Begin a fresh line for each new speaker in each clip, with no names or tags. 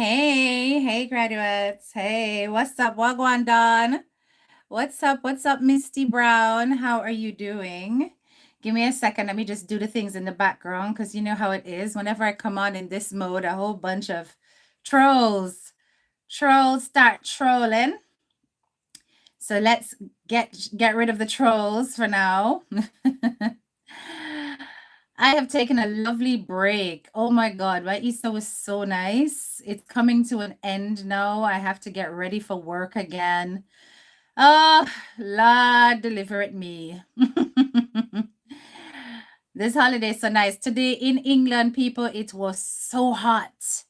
Hey, graduates. Hey, what's up, Wagwan Don? What's up, Misty Brown? How are you doing? Give me a second. Let me just do the things in the background because you know how it is. Whenever I come on in this mode, a whole bunch of trolls, trolls start trolling. So let's get rid of the trolls for now. I have taken a lovely break. Oh my God, my Easter was so nice. It's coming to an end now. I have to get ready for work again. Oh, Lord, deliver it me. This holiday is so nice. Today in England, people, it was so hot.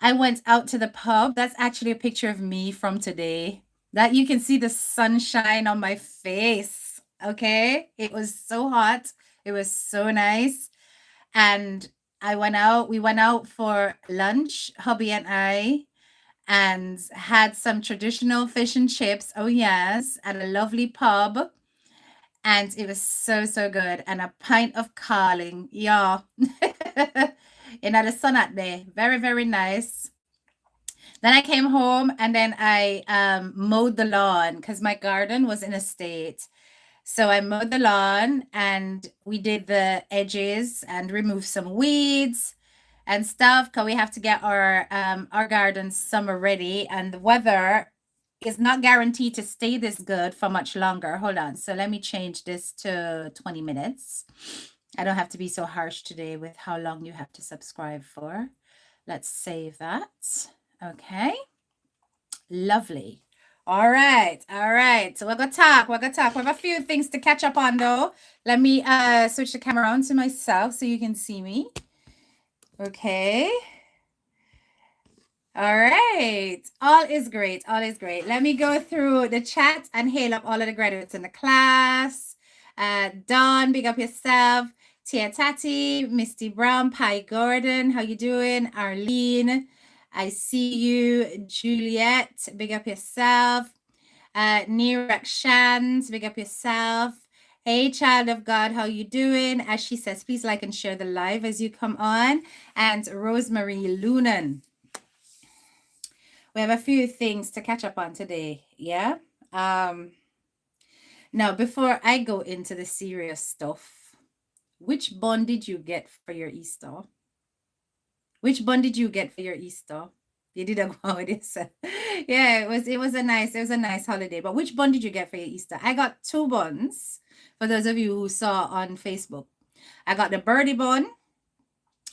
I went out to the pub. That's actually a picture of me from today. That you can see the sunshine on my face. Okay? It was so hot. It was so nice. And we went out for lunch, hubby and I, and had some traditional fish and chips. Oh, yes, at a lovely pub. And it was so, so good. And a pint of carling. Yeah. And had the sun out there. Very, very nice. Then I came home and then I mowed the lawn because my garden was in a state. So I mowed the lawn and we did the edges and removed some weeds and stuff because we have to get our garden summer ready and the weather is not guaranteed to stay this good for much longer. Hold on. So let me change this to 20 minutes. I don't have to be so harsh today with how long you have to subscribe for. Let's save that. Okay. Lovely. All right. All right. So we're gonna talk. We have a few things to catch up on though. Let me switch the camera on to myself so you can see me. Okay. All right. All is great. All is great. Let me go through the chat and hail up all of the graduates in the class. Dawn, big up yourself. Tia Tati, Misty Brown, Pi Gordon, how you doing? Arlene, I see you. Juliet, big up yourself. Nirak Shans, big up yourself. Hey, child of God, how you doing? As she says, please like and share the live as you come on. And Rosemary Lunan. We have a few things to catch up on today. Yeah. Now, before I go into the serious stuff, which bun did you get for your Easter? Which bun did you get for your Easter? You didn't go with this. Yeah, it was a nice holiday. But which bun did you get for your Easter? I got 2 buns for those of you who saw on Facebook. I got the birdie bun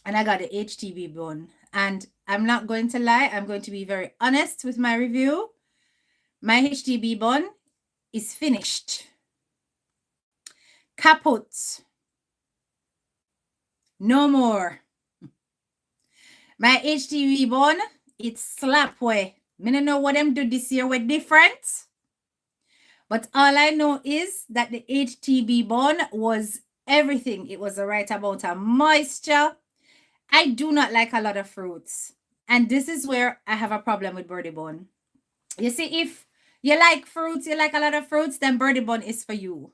and I got the HTB bun. And I'm not going to lie, I'm going to be very honest with my review. My HTB bun is finished. Kaput. No more. My HTB bun, it's slap way. I don't know what them do this year were different. But all I know is that the HTB bun was everything. It was the right amount of moisture. I do not like a lot of fruits. And this is where I have a problem with birdie bun. You see, if you like fruits, you like a lot of fruits, then birdie bun is for you.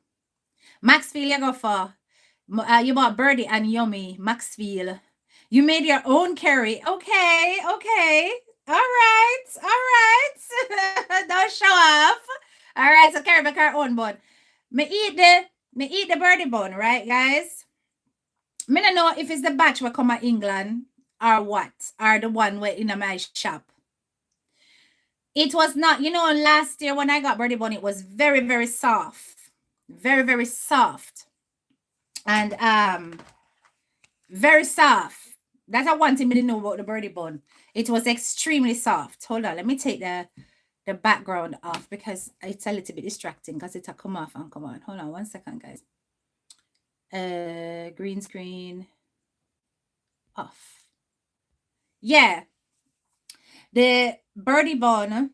Maxfield, you go for. You bought birdie and yummy. Maxfield. You made your own curry. Okay. All right. Don't show off. All right, so curry make our own bun. Me eat the birdie bun, right, guys? Me don't know if it's the batch will come at England or what, or the one where in my shop. It was not, last year when I got birdie bun, it was very, very soft. Very, very soft. And very soft. That's one thing I didn't know about the birdie bun. It was extremely soft. Hold on, let me take the background off because it's a little bit distracting because it'll come off and come on. Hold on 1 second, guys. Green screen off. Yeah. The birdie bun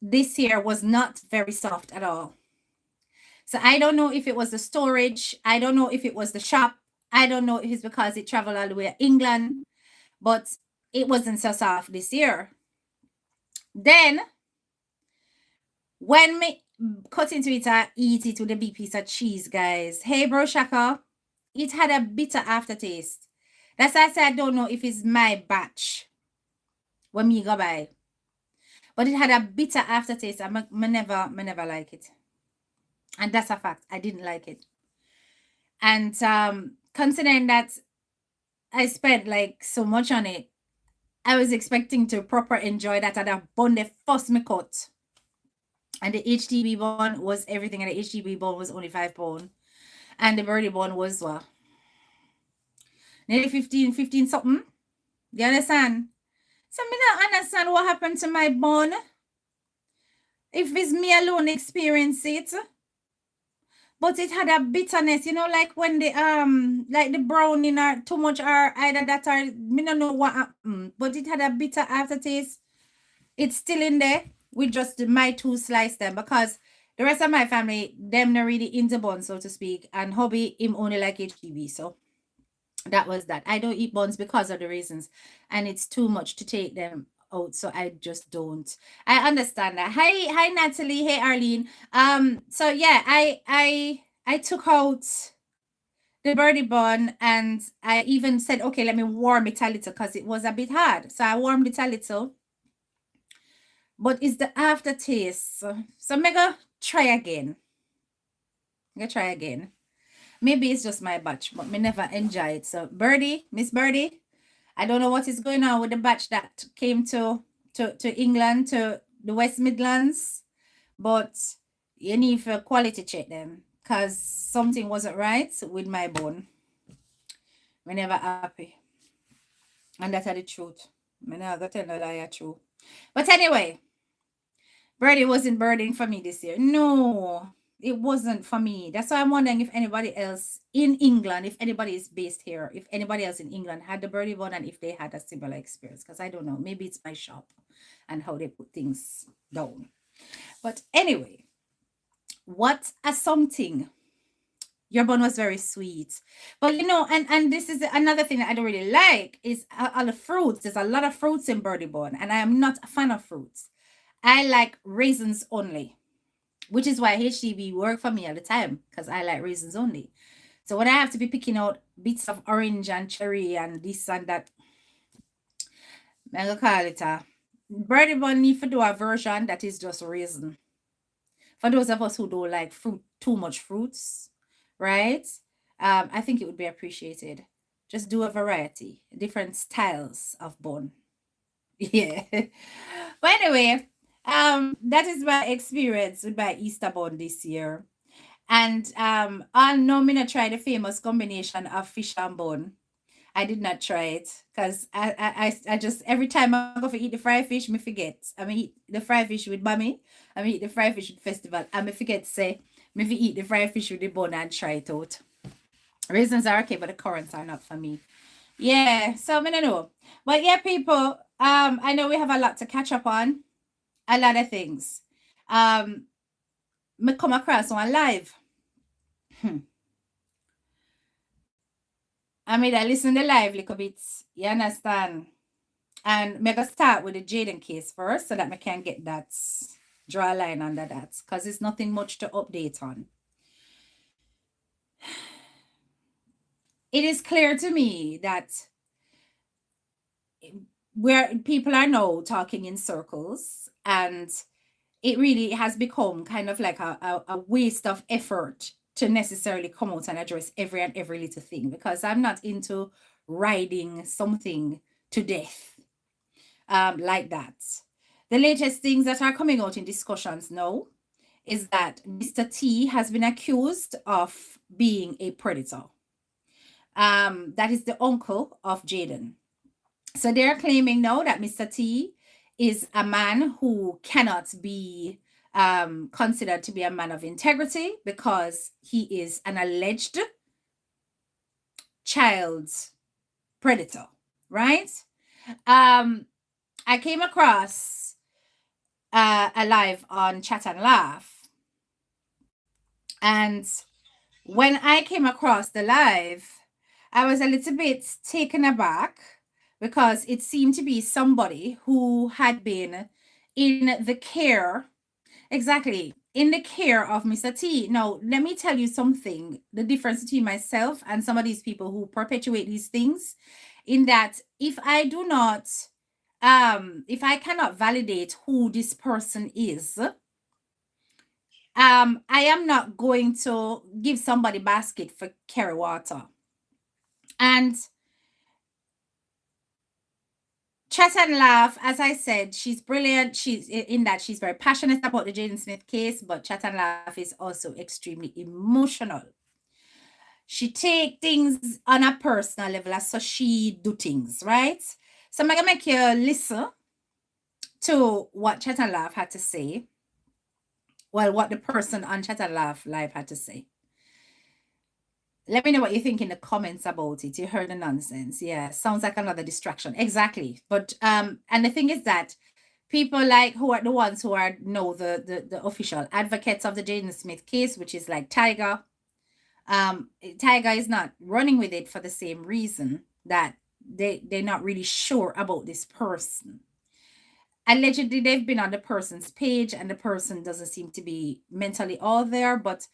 this year was not very soft at all. So I don't know if it was the storage. I don't know if it was the shop. I don't know if it's because it traveled all the way to England, but it wasn't so soft this year. Then, when me cut into it, I eat it with a big piece of cheese, guys. Hey, bro, Shaka. It had a bitter aftertaste. That's why I say I don't know if it's my batch. when me go by. But it had a bitter aftertaste. Me never like it. And that's a fact. I didn't like it. And considering that I spent like so much on it, I was expecting to proper enjoy that at a bun the first me cut. And the HDB bun was everything, and the HDB bun was only £5. And the birdie bun was what? Nearly 15 something. You understand? So me don't understand what happened to my bun. If it's me alone experience it. But it had a bitterness, like when the browning are too much or either that or me don't know what happened. But it had a bitter aftertaste. It's still in there with just my two slice them, because the rest of my family, them not really into buns, so to speak. And hobby him only like HGB. So that was that. I don't eat buns because of the reasons, and it's too much to take them out, so I just don't. I understand that. Hi Natalie. Hey Arlene. So yeah, I took out the birdie bun, and I even said, okay, let me warm it a little because it was a bit hard. So I warmed it a little, but it's the aftertaste. So I'm gonna try again. Maybe it's just my batch, but me never enjoy it. So Birdie, Miss Birdie, I don't know what is going on with the batch that came to England, to the West Midlands, but you need to quality check them because something wasn't right with my bone. Me never happy. And that's the truth. Me never got tell no lie true. But anyway, Birdie wasn't birding for me this year. No, it wasn't for me. That's why I'm wondering if anybody else in England, if anybody is based here, if anybody else in England had the birdie one and if they had a similar experience. Because I don't know. Maybe it's my shop and how they put things down. But anyway, what a something. Your bun was very sweet. But and this is another thing that I don't really like is all the fruits. There's a lot of fruits in birdie bun, and I am not a fan of fruits. I like raisins only, which is why HDB work for me all the time, because I like raisins only. So when I have to be picking out bits of orange and cherry and this and that, I'm going to call it a birdie bun need to do a version that is just raisin. For those of us who don't like too much fruits, right? I think it would be appreciated. Just do a variety, different styles of bun. Yeah. But anyway, that is my experience with my Easter bun this year. And I know me not try the famous combination of fish and bun. I did not try it because I just every time I go for eat the fried fish, me forget. I mean eat the fried fish with Bammy. I mean eat the fried fish with festival. I me forget to say me eat the fried fish with the bun and try it out. Raisins are okay, but the currants are not for me. Yeah, so I don't know. But yeah, people, I know we have a lot to catch up on. A lot of things. Me come across one live. I mean, I listen to live little bits. You understand? And me go start with the Jayden case first so that I can get that, draw a line under that, because it's nothing much to update on. It is clear to me that where people are now talking in circles, and it really has become kind of like a waste of effort to necessarily come out and address every little thing, because I'm not into riding something to death like that. The latest things that are coming out in discussions now is that Mr. T has been accused of being a predator. That is the uncle of Jayden. So they're claiming now that Mr. T is a man who cannot be considered to be a man of integrity because he is an alleged child predator, right? I came across a live on Chat and Laugh, and when I came across the live, I was a little bit taken aback because it seemed to be somebody who had been in the care, exactly, in the care of Mr. T. Now, let me tell you something, the difference between myself and some of these people who perpetuate these things, in that if I do not if I cannot validate who this person is, I am not going to give somebody basket for carry water. And Chat and Laugh, as I said, she's brilliant. She's in that she's very passionate about the Jayden Smith case, but Chat and Laugh is also extremely emotional. She take things on a personal level, so she do things, right? So I'm gonna make you listen to what Chat and Laugh had to say. Well, what the person on Chat and Laugh Live had to say. Let me know what you think in the comments about it. You heard the nonsense. Yeah, sounds like another distraction. Exactly. But and the thing is that people like who are the ones who are know the official advocates of the Jayden Smith case, which is like Tiger. Tiger is not running with it for the same reason that they're not really sure about this person. Allegedly, they've been on the person's page, and the person doesn't seem to be mentally all there, but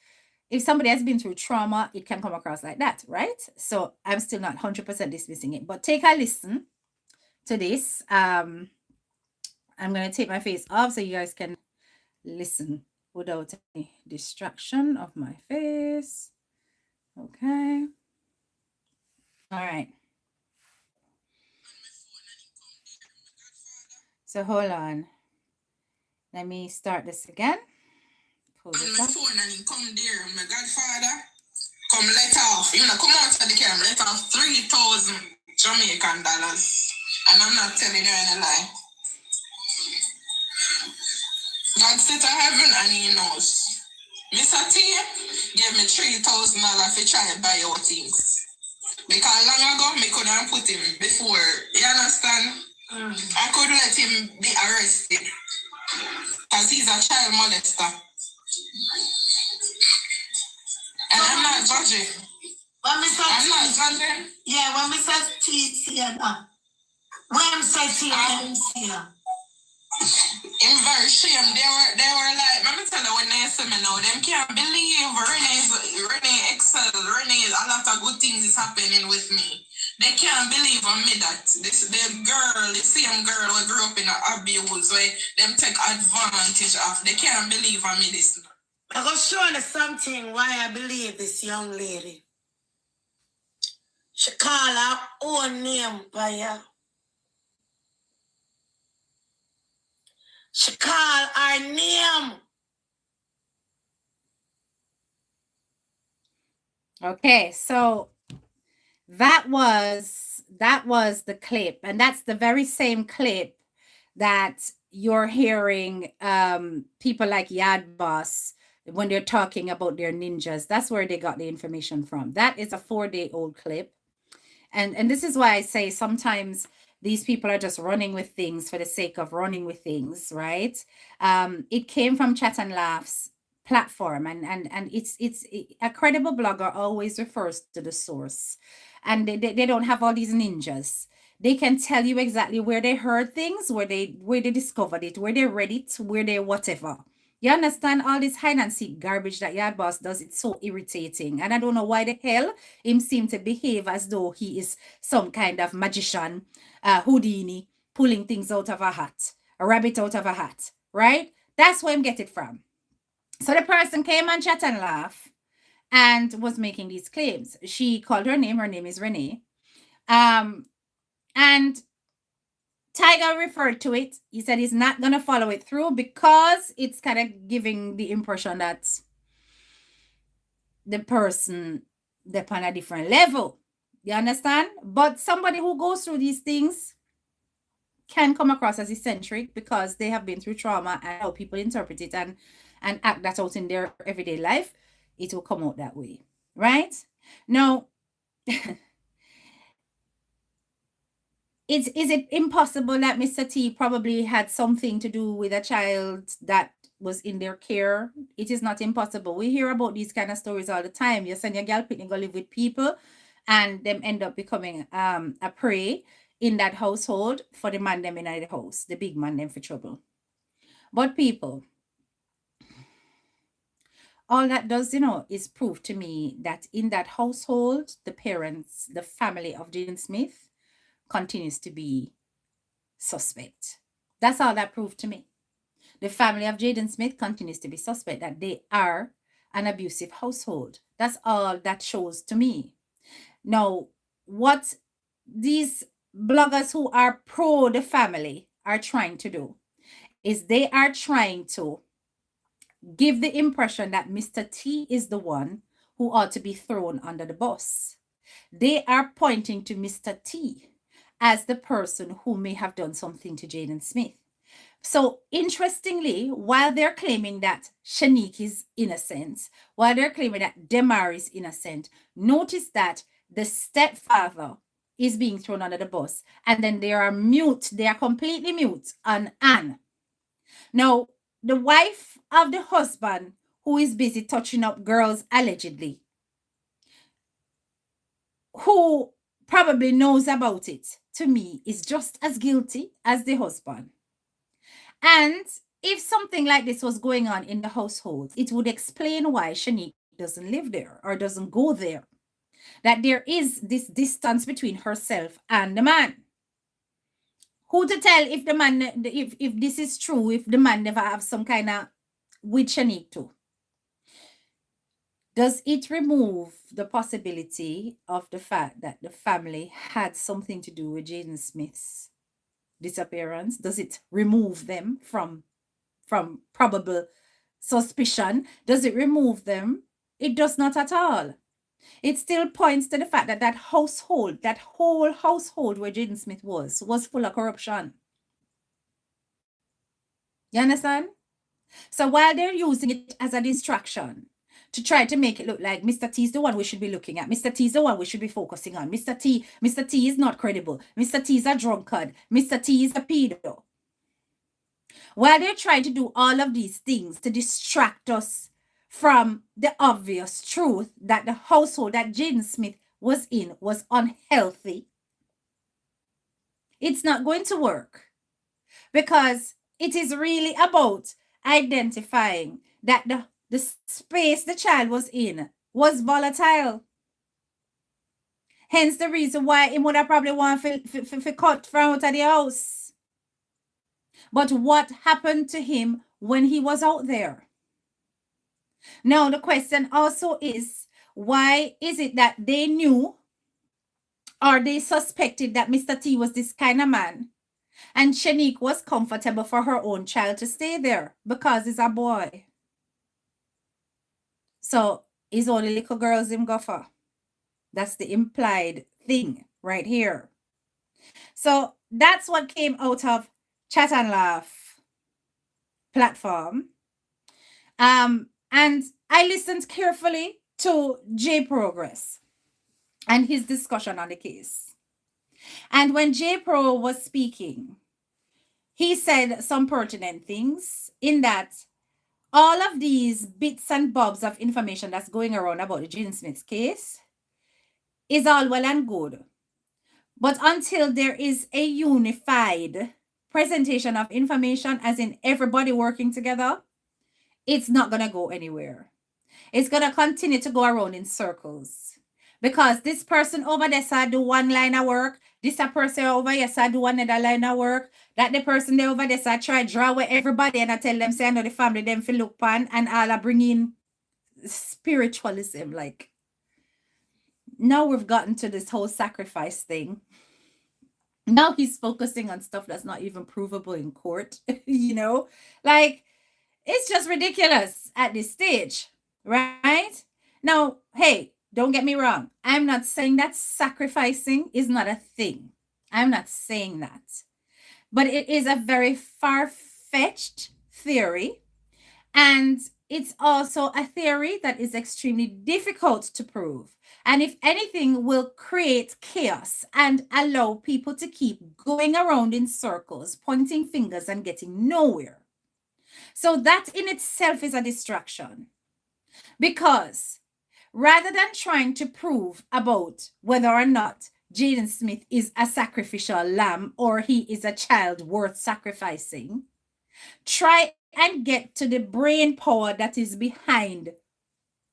if somebody has been through trauma, it can come across like that, right? So I'm still not 100% dismissing it, but take a listen to this. I'm going to take my face off so you guys can listen without any distraction of my face. Okay. All right. So hold on. Let me start this again. Pull this up. Phone and come there, my godfather. Come let off. You know, come out of the camera. Let off 3,000 Jamaican dollars. And I'm not telling you any lie. God sit to heaven and he knows. Mr. T gave me $3,000 to try to buy your things. Because long ago, me couldn't put him before. You understand? I could let him be arrested. Because he's a child molester. And I'm not judging. I'm not judging. Yeah, when Mr. T said that. When Mr. T said I'm very ashamed. They were like, let me tell you when they see me now, them can't believe Renee excel. Renee, a lot of good things is happening with me. They can't believe on me that the girl, the same girl who grew up in an abuse, where them take advantage of. They can't believe on me this. I'm going to show you something why I believe this young lady. She call her own name by her. She call her name. Okay, so that was the clip, and that's the very same clip that you're hearing people like Yad Boss when they're talking about their ninjas. That's where they got the information from. That is a 4-day-old clip. And this is why I say sometimes these people are just running with things for the sake of running with things, right? It came from Chat and Laugh's platform, and it's a credible blogger always refers to the source, and they don't have all these ninjas. They can tell you exactly where they heard things, where they discovered it, where they read it, where they whatever. You understand all this hide and seek garbage that Yard Boss does? It's so irritating. And I don't know why the hell him seem to behave as though he is some kind of magician, Houdini, pulling things out of a hat, a rabbit out of a hat, right? That's where him get it from. So the person came on Chat and Laugh and was making these claims. She called her name is Renee. And Tiger referred to it. He said he's not going to follow it through because it's kind of giving the impression that the person they're on a different level. You understand? But somebody who goes through these things can come across as eccentric because they have been through trauma, and how people interpret it and act that out in their everyday life, it will come out that way. Right? Now, is it impossible that Mr. T probably had something to do with a child that was in their care? It is not impossible. We hear about these kind of stories all the time. You send your girl picnic go live with people, and them end up becoming a prey in that household for the man them in the house, the big man them for trouble. But people, all that does, is proof to me that in that household, the parents, the family of Jayden Smith continues to be suspect. That's all that proved to me. The family of Jayden Smith continues to be suspect that they are an abusive household. That's all that shows to me. Now, what these bloggers who are pro the family are trying to do is they are trying to give the impression that Mr. T is the one who ought to be thrown under the bus. They are pointing to Mr. T as the person who may have done something to Jayden Smith. So, interestingly, while they're claiming that Shanique is innocent, while they're claiming that Demar is innocent, notice that the stepfather is being thrown under the bus, and then they are mute, they are completely mute on Anne. Now, the wife of the husband who is busy touching up girls allegedly, who probably knows about it, to me, is just as guilty as the husband. And if something like this was going on in the household, it would explain why Shanique doesn't live there or doesn't go there. That there is this distance between herself and the man. Who to tell if the man, if this is true, if the man never have some kind of with Shanique too? Does it remove the possibility of the fact that the family had something to do with Jayden Smith's disappearance? Does it remove them from probable suspicion? Does it remove them? It does not at all. It still points to the fact that that household, that whole household where Jayden Smith was full of corruption. You understand? So while they're using it as a distraction to try to make it look like Mr. T is the one we should be looking at, Mr. T is the one we should be focusing on, Mr. T is not credible, Mr. T is a drunkard, Mr. T is a pedo. While they're trying to do all of these things to distract us from the obvious truth that the household that Jayden Smith was in was unhealthy, it's not going to work, because it is really about identifying that the space the child was in was volatile. Hence the reason why he would have probably want to cut from out of the house. But what happened to him when he was out there? Now, the question also is, why is it that they knew or they suspected that Mr. T was this kind of man, and Shanique was comfortable for her own child to stay there because he's a boy? So his only little girls him go for. That's the implied thing right here. So that's what came out of Chat and Laugh platform. And I listened carefully to J Progress and his discussion on the case. And when J Pro was speaking, he said some pertinent things in that all of these bits and bobs of information that's going around about the Jayden Smith case is all well and good. But until there is a unified presentation of information, as in everybody working together, it's not going to go anywhere. It's going to continue to go around in circles. Because this person over there said do one line of work, this a person over here said do another line of work, that the person there over there said try draw with everybody, and I tell them, say I know the family them feel look pan, and all are bringing spiritualism. Like, now we've gotten to this whole sacrifice thing. Now he's focusing on stuff that's not even provable in court, you know? Like, it's just ridiculous at this stage, right? Now, hey, don't get me wrong. I'm not saying that sacrificing is not a thing. I'm not saying that. But it is a very far-fetched theory. And it's also a theory that is extremely difficult to prove. And if anything, will create chaos and allow people to keep going around in circles, pointing fingers and getting nowhere. So that in itself is a distraction. Because rather than trying to prove about whether or not Jayden Smith is a sacrificial lamb or he is a child worth sacrificing, try and get to the brain power that is behind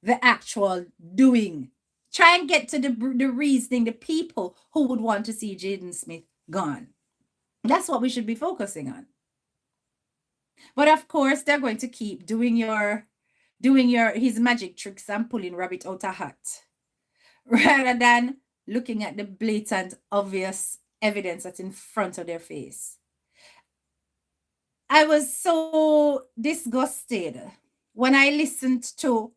the actual doing. Try and get to the reasoning, the people who would want to see Jayden Smith gone. That's what we should be focusing on. But of course, they're going to keep doing his magic tricks and pulling rabbit out a hat rather than looking at the blatant, obvious evidence that's in front of their face. I was so disgusted when I listened to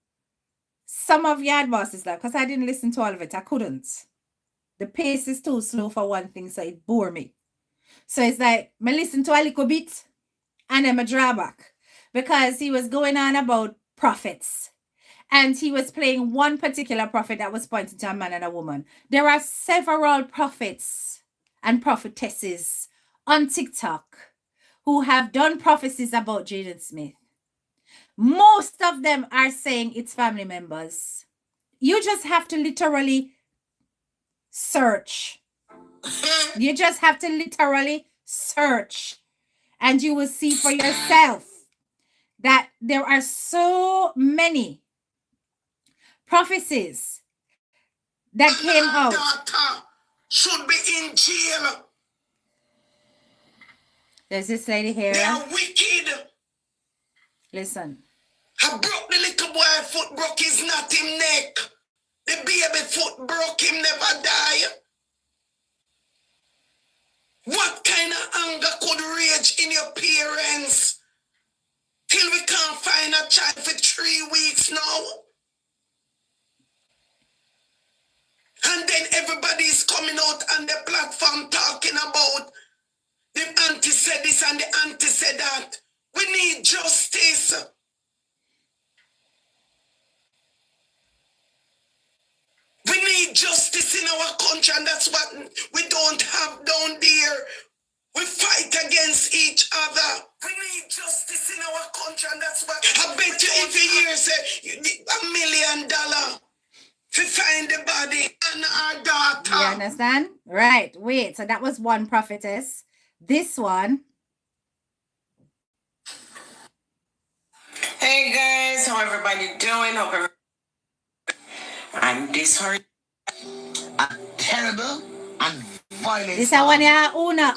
some of Yard Boss's live, because I didn't listen to all of it. I couldn't. The pace is too slow for one thing, so it bore me. So it's like, I listen to a little bit and then I draw back, because he was going on about prophets. And he was playing one particular prophet that was pointing to a man and a woman. There are several prophets and prophetesses on TikTok who have done prophecies about Jayden Smith. Most of them are saying it's family members. You just have to literally search. You just have to literally search, and you will see for yourself that there are so many prophecies that came out.
Daughter should be in jail.
There's this lady here.
They are wicked.
Listen.
I broke the little boy foot, broke his not him neck. The baby foot broke him, never die. What kind of anger could rage in your parents? Till we can't find a child for 3 weeks now. And then everybody's coming out on the platform talking about the auntie said this and the auntie said that. We need justice. We need justice in our country, and that's what we don't have down there. We fight against each other. We need justice in our country, and that's what I bet you if you hear say $1 million to find the body and our daughter.
You understand? Right. Wait. So that was one prophetess. This one.
Hey guys, how everybody doing? Hope everybody. And this hurt. Terrible and violent.
This is one here. Una,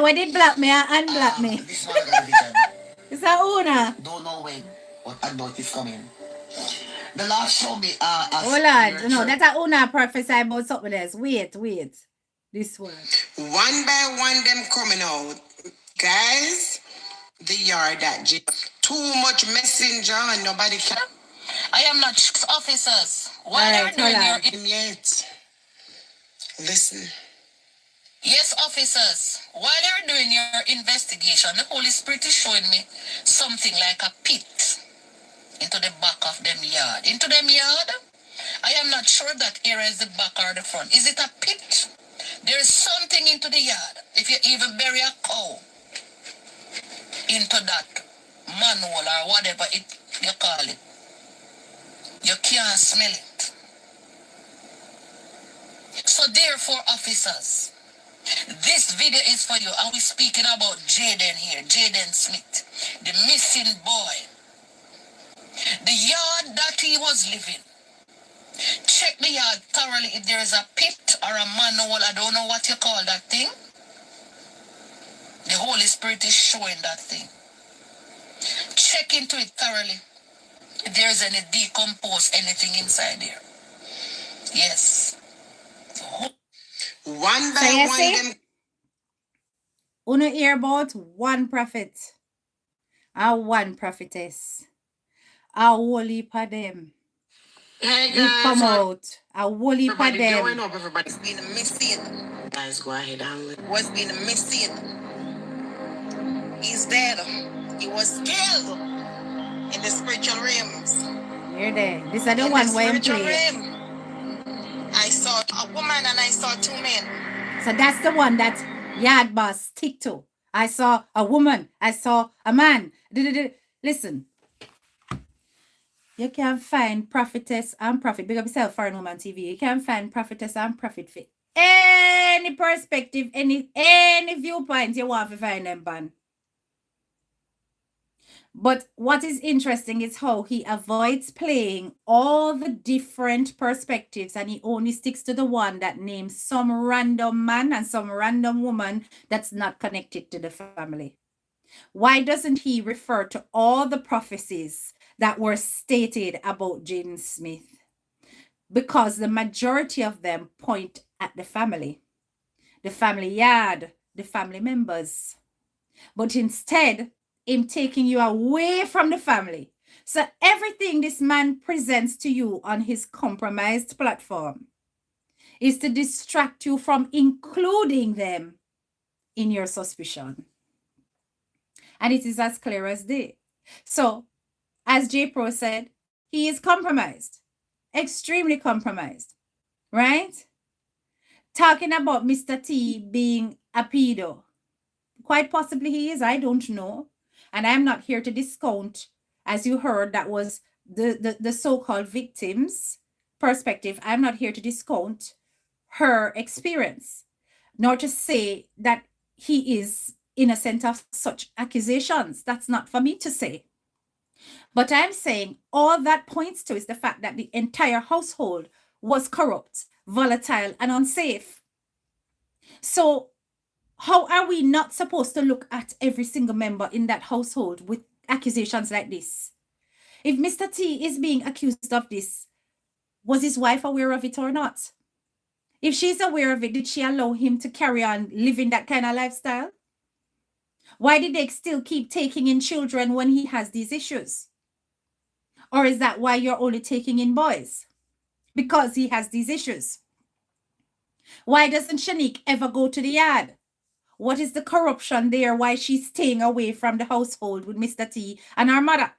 where did black me and unblack me?
This one got a vision.
It's a Una.
Don't know when, but I know it's coming. The last show me
hold on. No, that's a Una prophesy about something else. Wait. This one.
One by one them coming out. Guys, the yard that too much messenger and nobody can. I am not officers. Why are you doing your yet? Listen. Yes, officers. While you're doing your investigation, the Holy Spirit is showing me something like a pit into the back of them yard. Into them yard? I am not sure that area is the back or the front. Is it a pit? There is something into the yard. If you even bury a cow into that manhole or whatever you call it, you can't smell it. So therefore, officers, this video is for you. Are we speaking about Jayden here? Jayden Smith, the missing boy. The yard that he was living. Check the yard thoroughly if there is a pit or a manhole. I don't know what you call that thing. The Holy Spirit is showing that thing. Check into it thoroughly. If there is any decomposed anything inside there. Yes. One by one.
Uno hear about one prophet and one prophetess. A whole heap of them.
Hey guys,
it come out. A whole heap of them.
Everybody's been missing. Guys, go ahead and what's been missing? He's dead. He was killed in the spiritual realms.
You're there. This is the one where I'm playing.
I saw a woman and I saw 2 men.
So that's the one that Yard Boss stick to. I saw a woman. I saw a man. Listen. You can find prophetess and prophet. Big up yourself, Foreign Woman TV. You can find prophetess and prophet fit. Any perspective, any viewpoint you want to find them, pan. But what is interesting is how he avoids playing all the different perspectives and he only sticks to the one that names some random man and some random woman that's not connected to the family. Why doesn't he refer to all the prophecies that were stated about Jayden Smith? Because the majority of them point at the family yard, the family members. But instead, him taking you away from the family. So everything this man presents to you on his compromised platform is to distract you from including them in your suspicion. And it is as clear as day. So, as J Pro said, he is compromised, extremely compromised, right? Talking about Mr. T being a pedo. Quite possibly he is, I don't know. And I'm not here to discount, as you heard, that was the so-called victim's perspective. I'm not here to discount her experience, nor to say that he is innocent of such accusations. That's not for me to say. But I'm saying all that points to is the fact that the entire household was corrupt, volatile, and unsafe. So how are we not supposed to look at every single member in that household with accusations like this? If Mr. T is being accused of this, was his wife aware of it or not? If she's aware of it, did she allow him to carry on living that kind of lifestyle? Why did they still keep taking in children when he has these issues? Or is that why you're only taking in boys? Because he has these issues. Why doesn't Shanique ever go to the yard? What is the corruption there? Why she's staying away from the household with Mr. T and her mother?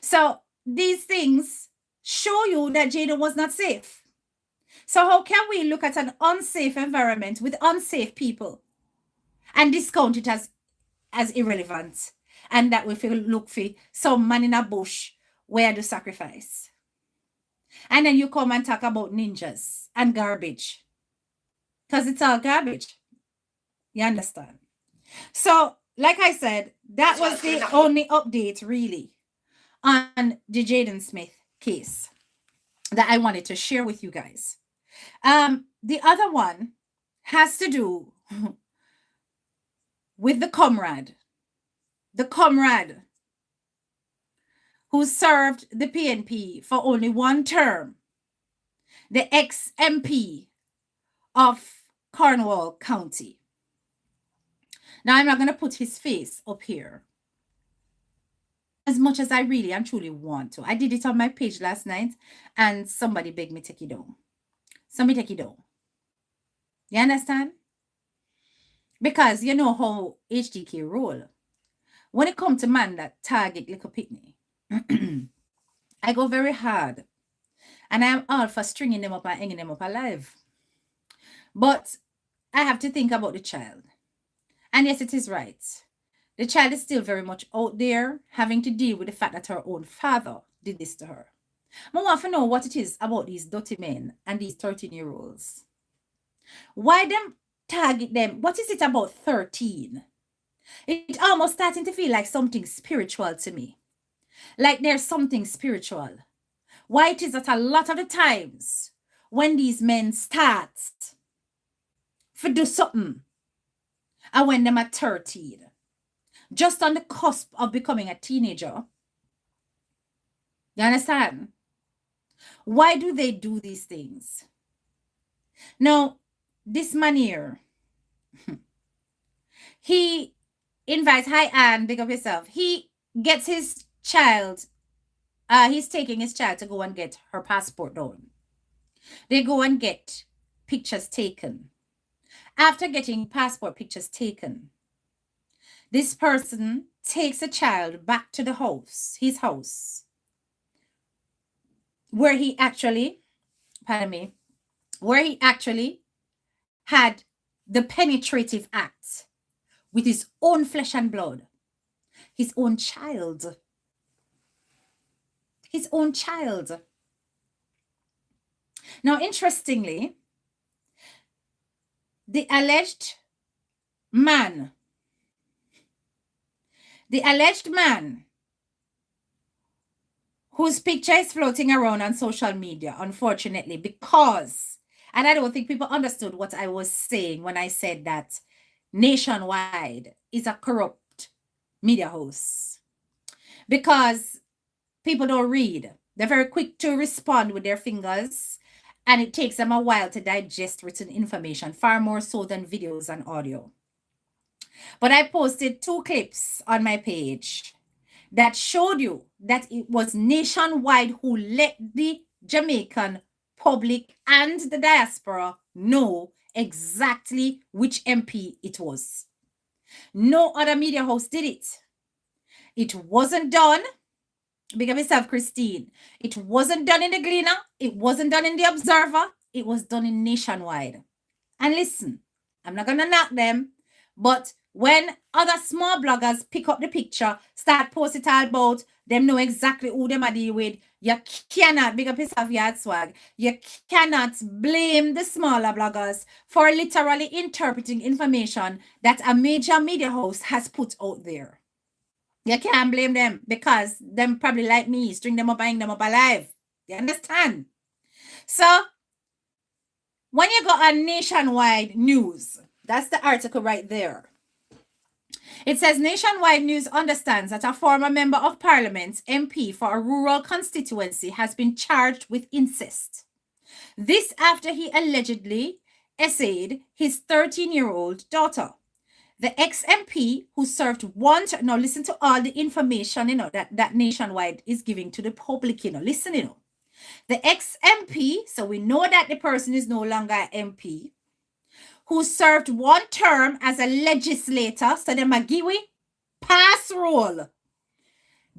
So these things show you that Jayden was not safe. So how can we look at an unsafe environment with unsafe people and discount it as irrelevant? And that we feel look for some man in a bush where the sacrifice. And then you come and talk about ninjas and garbage. Because it's all garbage. You understand? So, like I said, that was the only update really on the Jayden Smith case that I wanted to share with you guys. The other one has to do with the comrade who served the PNP for only one term, the ex-MP of Cornwall County. Now, I'm not going to put his face up here as much as I really and truly want to. I did it on my page last night and somebody begged me to take it down. Somebody take it down. You understand? Because you know how HDK roll. When it comes to man that target little pitney, I go very hard. And I'm all for stringing them up and hanging them up alive. But I have to think about the child. And yes, it is right. The child is still very much out there having to deal with the fact that her own father did this to her. I want to know what it is about these dirty men and these 13-year-olds. Why them target them? What is it about 13? It's almost starting to feel like something spiritual to me. Like there's something spiritual. Why it is that a lot of the times when these men start to do something, and when them at 13, just on the cusp of becoming a teenager, you understand? Why do they do these things? Now, this man here, he invites, hi Anne, big up yourself. He gets his child, he's taking his child to go and get her passport done. They go and get pictures taken. After getting passport pictures taken, this person takes a child back to the house, his house, where he actually, where he actually had the penetrative act with his own flesh and blood, his own child. His own child. Now, interestingly, the alleged man The alleged man whose picture is floating around on social media, unfortunately, because, and I don't think people understood what I was saying when I said that Nationwide is a corrupt media house, because people don't read. They're very quick to respond with their fingers, and it takes them a while to digest written information, far more so than videos and audio. But I posted 2 clips on my page that showed you that it was Nationwide who let the Jamaican public and the diaspora know exactly which MP it was. No other media house did it. It wasn't done. Big up yourself, Christine. It wasn't done in the Gleaner. It wasn't done in the Observer. It was done in Nationwide. And listen, I'm not going to knock them, but when other small bloggers pick up the picture, start post it all about, them know exactly who them are dealing with, you cannot, big up yourself, yard swag, you cannot blame the smaller bloggers for literally interpreting information that a major media house has put out there. You can't blame them, because them probably like me, string them up, hang them up alive. You understand? So when you go on Nationwide News, that's the article right there. It says Nationwide News understands that a former member of parliament, MP for a rural constituency, has been charged with incest. This after he allegedly essayed his 13-year-old daughter. The ex-MP who served one term, now listen to all the information, that Nationwide is giving to the public, listen, The ex-MP, so we know that the person is no longer MP, who served one term as a legislator, so the Magiwi pass roll.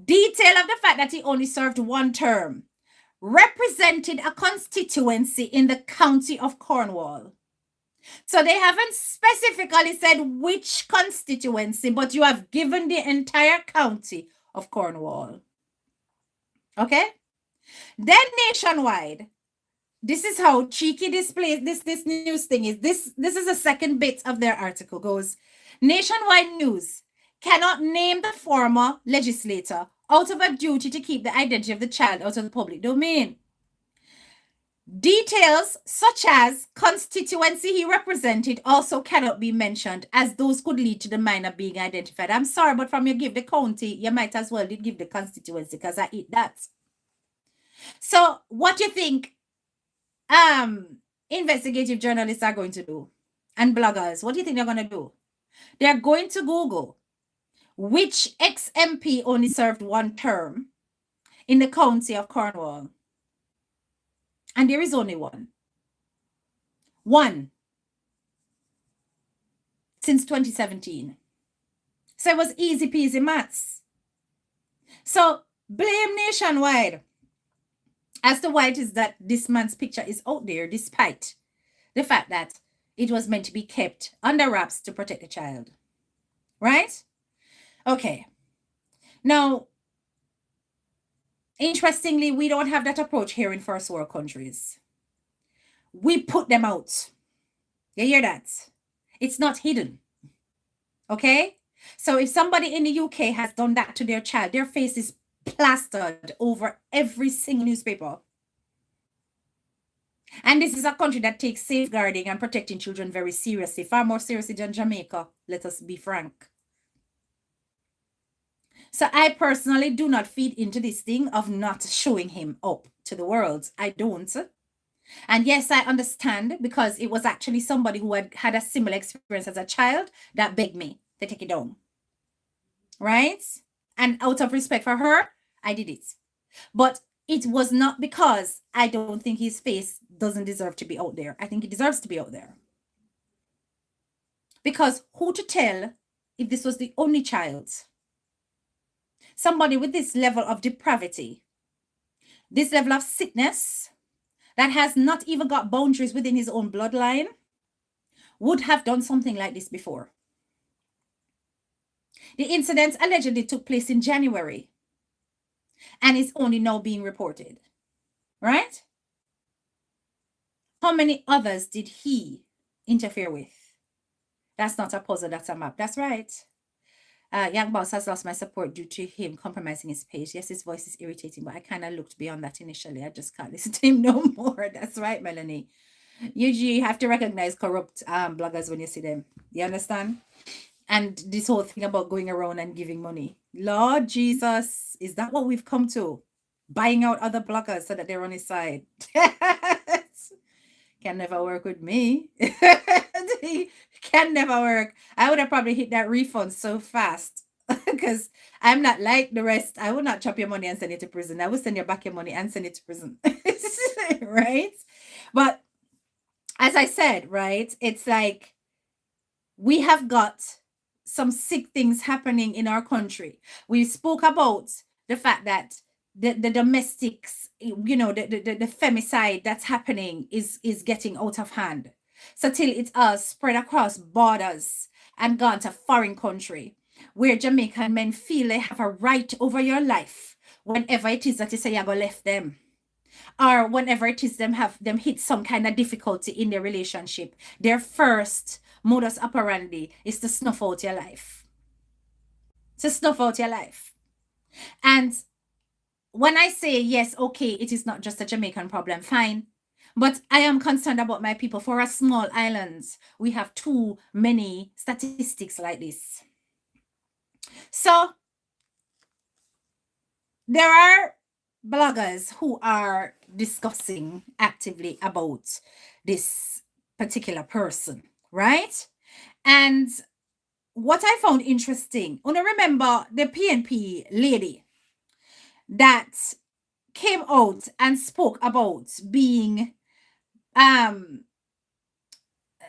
Detail of the fact that he only served one term. Represented a constituency in the county of Cornwall. So they haven't specifically said which constituency, but you have given the entire county of Cornwall. Okay? Then Nationwide. This is how cheeky this news thing is. This is the second bit of their article. Goes, Nationwide News cannot name the former legislator out of a duty to keep the identity of the child out of the public domain. Details such as constituency he represented also cannot be mentioned, as those could lead to the minor being identified. I'm sorry, but from you give the county, you might as well give the constituency, because I eat that. So what you think investigative journalists are going to do, and bloggers, what do you think they're going to do? They're going to Google which ex-MP only served one term in the county of Cornwall. And there is only one. One. Since 2017. So it was easy peasy maths. So blame Nationwide as to why it is that this man's picture is out there, despite the fact that it was meant to be kept under wraps to protect the child. Right? Okay. Now, interestingly, we don't have that approach here in first world countries. We put them out. You hear that? It's not hidden. Okay? So if somebody in the UK has done that to their child, their face is plastered over every single newspaper. And this is a country that takes safeguarding and protecting children very seriously, far more seriously than Jamaica, let us be frank. So I personally do not feed into this thing of not showing him up to the world. I don't. And yes, I understand, because it was actually somebody who had a similar experience as a child that begged me to take it down. Right? And out of respect for her, I did it. But it was not because I don't think his face doesn't deserve to be out there. I think it deserves to be out there. Because who to tell if this was the only child? Somebody with this level of depravity, this level of sickness, that has not even got boundaries within his own bloodline, would have done something like this before. The incident allegedly took place in January, and it's only now being reported. Right? How many others did he interfere with? That's not a puzzle, that's a map. That's right. Young Boss has lost my support due to him compromising his page. Yes, his voice is irritating, but I kind of looked beyond that initially. I just can't listen to him no more. That's right, Melanie. You have to recognize corrupt bloggers when you see them. You understand? And this whole thing about going around and giving money. Lord Jesus, is that what we've come to? Buying out other bloggers so that they're on his side. Can never work with me. Can never work. I would have probably hit that refund so fast because I'm not like the rest. I would not chop your money and send it to prison. I would send you back your money and send it to prison. Right? But as I said, right, it's like we have got some sick things happening in our country. We spoke about the fact that the domestics, the femicide that's happening is getting out of hand. So till it's spread across borders and gone to foreign country, where Jamaican men feel they have a right over your life whenever it is that you say you're gonna left them, or whenever it is them hit some kind of difficulty in their relationship, their first modus operandi is to snuff out your life. To snuff out your life. And when I say yes, okay, it is not just a Jamaican problem, fine. But I am concerned about my people. For a small island, we have too many statistics like this. So there are bloggers who are discussing actively about this particular person, right? And what I found interesting, I remember the PNP lady that came out and spoke about being, I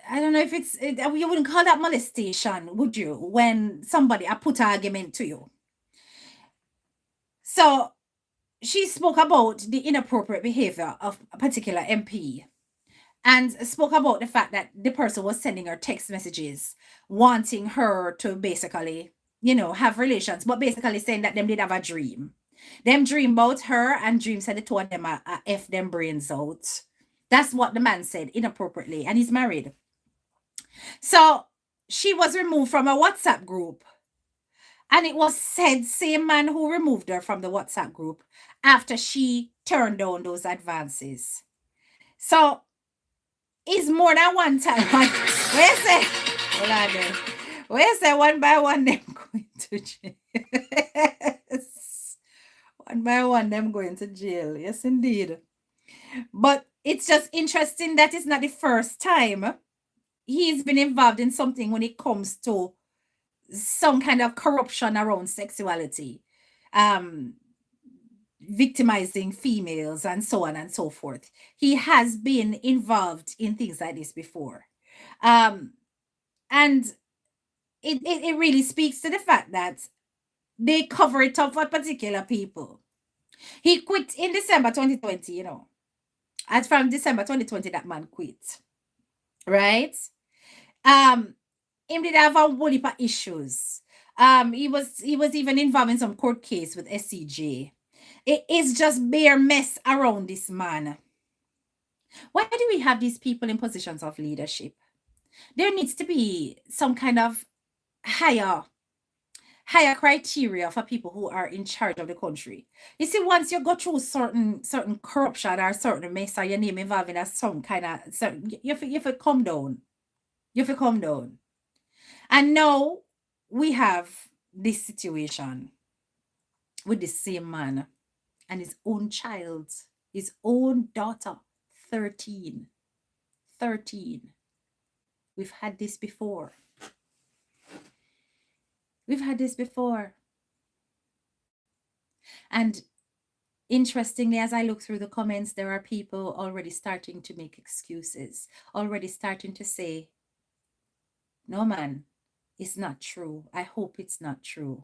don't know if you wouldn't call that molestation, would you? When somebody put an argument to you. So she spoke about the inappropriate behavior of a particular MP and spoke about the fact that the person was sending her text messages wanting her to basically, have relations, but basically saying that them did have a dream. Them dream about her and dream said the two of them are F them brains out. That's what the man said inappropriately, and he's married. So she was removed from a WhatsApp group. And it was said same man who removed her from the WhatsApp group after she turned down those advances. So it's more than one time. Where say? Hold on there. Where say one by one them going to jail? Yes. One by one them going to jail. Yes, indeed. But it's just interesting that it's not the first time he's been involved in something when it comes to some kind of corruption around sexuality, victimizing females, and so on and so forth. He has been involved in things like this before. And it really speaks to the fact that they cover it up for particular people. He quit in December 2020, And from December 2020, that man quit. Right? Him did have a whole heap of issues. He was even involved in some court case with SCJ. It is just bare mess around this man. Why do we have these people in positions of leadership? There needs to be some kind of higher criteria for people who are in charge of the country. You see, once you go through certain corruption or certain mess or your name involved in some kind of you have to come down. You have to come down. And now we have this situation with the same man and his own child, his own daughter, 13. 13. We've had this before. We've had this before. And interestingly, as I look through the comments, there are people already starting to make excuses, already starting to say, no, man, it's not true. I hope it's not true.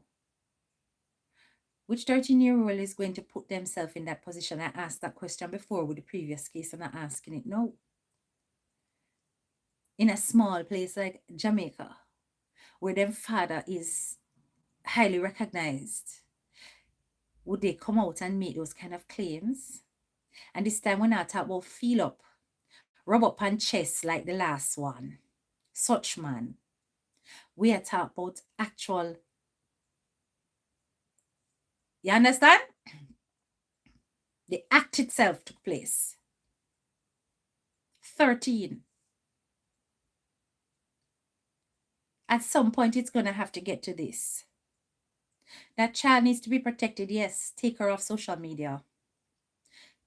Which 13-year-old is going to put themselves in that position? I asked that question before with the previous case, and I'm asking it now. In a small place like Jamaica, where their father is highly recognized, would they come out and make those kind of claims? And this time we're not talking about feel up, rub up on chest like the last one. Such man. We are talking about actual You understand? The act itself took place. 13. At some point, it's going to have to get to this. That child needs to be protected. Yes, take her off social media.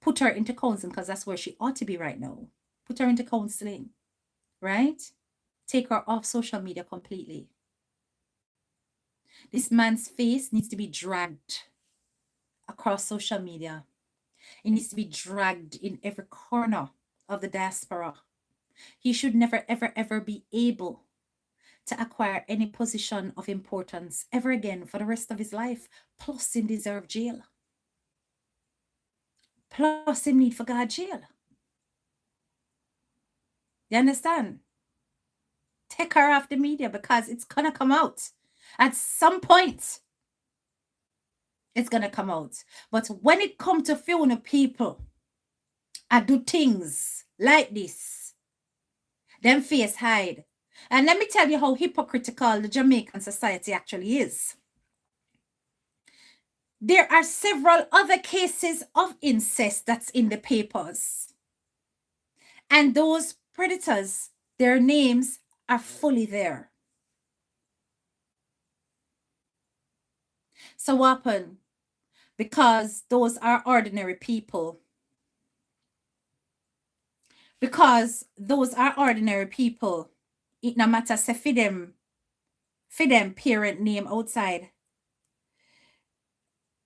Put her into counseling because that's where she ought to be right now. Put her into counseling, right? Take her off social media completely. This man's face needs to be dragged across social media. It needs to be dragged in every corner of the diaspora. He should never, ever, ever be able to acquire any position of importance ever again for the rest of his life. Plus, him deserve jail. Plus, him need for God jail. You understand? Take her off the media because it's gonna come out at some point. It's gonna come out. But when it comes to few people, I do things like this, them face hide. And let me tell you how hypocritical the Jamaican society actually is. There are several other cases of incest that's in the papers. And those predators, their names are fully there. So what happened? Because those are ordinary people. Because those are ordinary people. It no matter say for them parent name outside.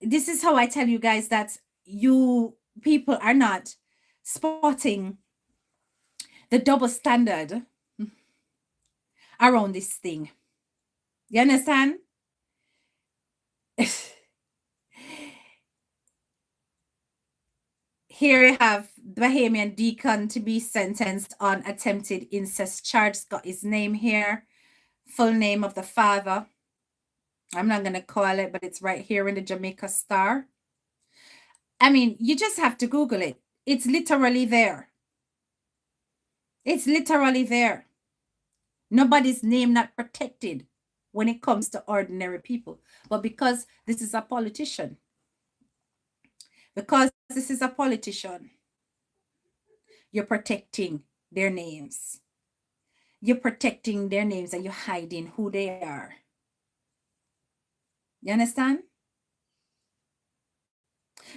This is how I tell you guys that you people are not spotting the double standard around this thing. You understand? Here you have Bahamian deacon to be sentenced on attempted incest charge. Got his name here, full name of the father. I'm not going to call it, but it's right here in the Jamaica Star. I mean, you just have to Google it. It's literally there. It's literally there. Nobody's name not protected when it comes to ordinary people. But because this is a politician, you're protecting their names. You're protecting their names and you're hiding who they are. You understand?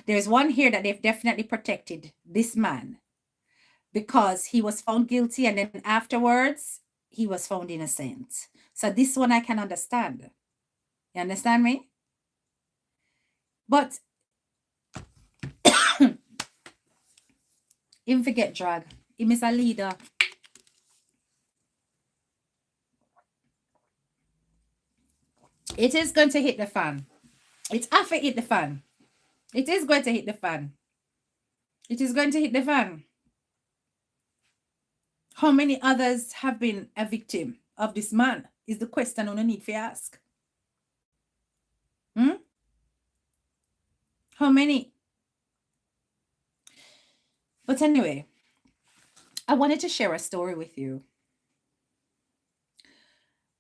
There's one here that they've definitely protected this man because he was found guilty and then afterwards he was found innocent. So this one I can understand. You understand me? But him forget drag. Him is a leader. It is going to hit the fan. It's after hit the fan. It is going to hit the fan. It is going to hit the fan. How many others have been a victim of this man is the question on the need for ask. How many? But anyway, I wanted to share a story with you.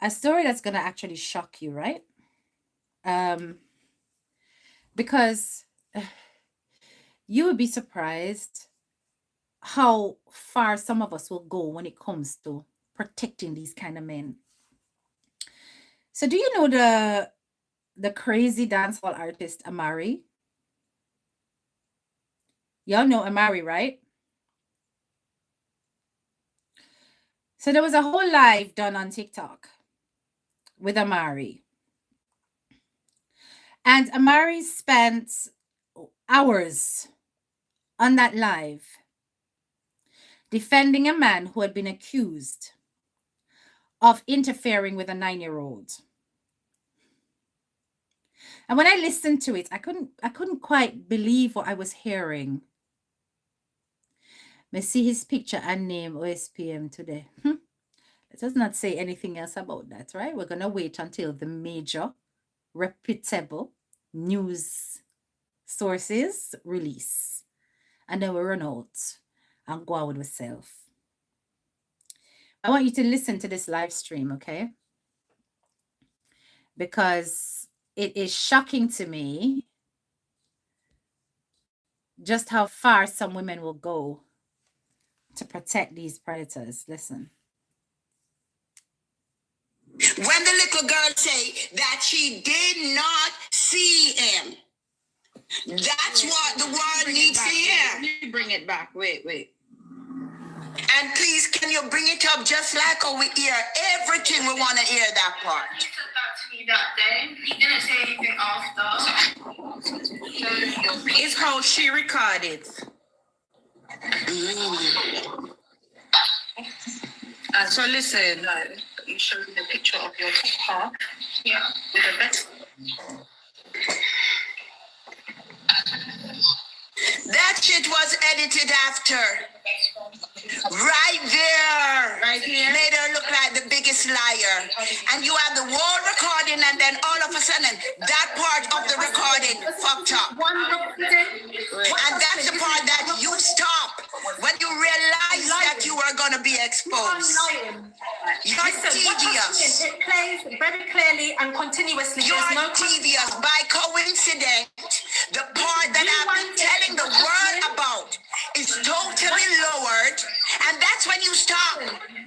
A story that's going to actually shock you, right? Because you would be surprised how far some of us will go when it comes to protecting these kind of men. So do you know the crazy dancehall artist Amari? Y'all know Amari, right? So there was a whole live done on TikTok with Amari. And Amari spent hours on that live defending a man who had been accused of interfering with a 9-year-old. And when I listened to it, I couldn't quite believe what I was hearing. I see his picture and name OSPM today. It does not say anything else about that, right? We're going to wait until the major, reputable news sources release. And then we run out and go out with ourselves. I want you to listen to this live stream, okay? Because it is shocking to me just how far some women will go to protect these predators. Listen.
When the little girl say that she did not see him, that's what the world needs to hear.
Let me bring it back. Wait.
And please, can you bring it up just like how we hear everything? We want to hear that part.
He said that to me that day. He didn't say anything after.
It's how she recorded.
And so listen, you showed me the picture of your car. Yeah. With a vest.
That shit was edited after. Right there.
Right here.
Made her look like the biggest liar. And you have the whole recording, and then all of a sudden, that part of the recording fucked up. And that's the part that you stop when you realize that you are going to be exposed. You're tedious.
It plays very clearly and continuously.
You're tedious. By coincidence, the part that I've been telling the world about is totally lowered, and that's when you stop.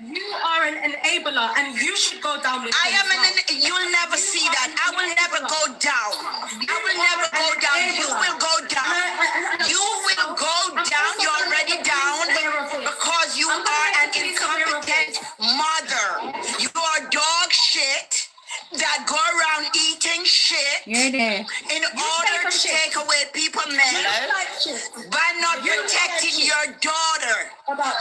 You are an enabler, and you should go down with
I am you'll never see that. I will never go down. I will never go down. You will go down. You will go down. You're already down because you are an incompetent mother. You are dog shit that go around eating shit in order to take away people's men by not protecting your daughter.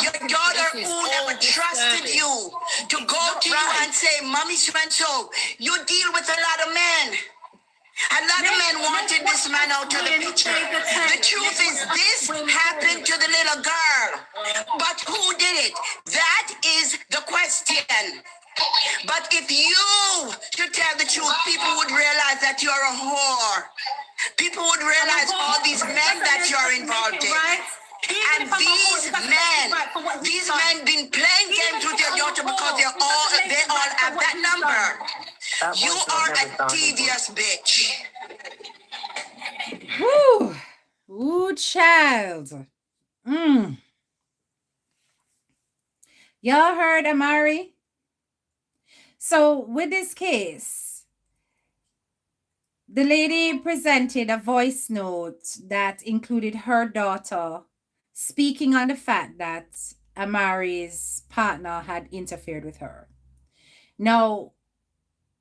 Your daughter who never trusted you to go to you and say, Mommy so-and-so, you deal with a lot of men. A lot of men wanted this man out of the picture. The truth is, this happened to the little girl. But who did it? That is the question. But if you should tell the truth, people would realize that you're a whore. People would realize all these men that you're involved in. And these men been playing games with your daughter because they all have that number. You are a devious bitch.
Woo! Ooh, child. Y'all heard Amari? So with this case, the lady presented a voice note that included her daughter speaking on the fact that Amari's partner had interfered with her. Now,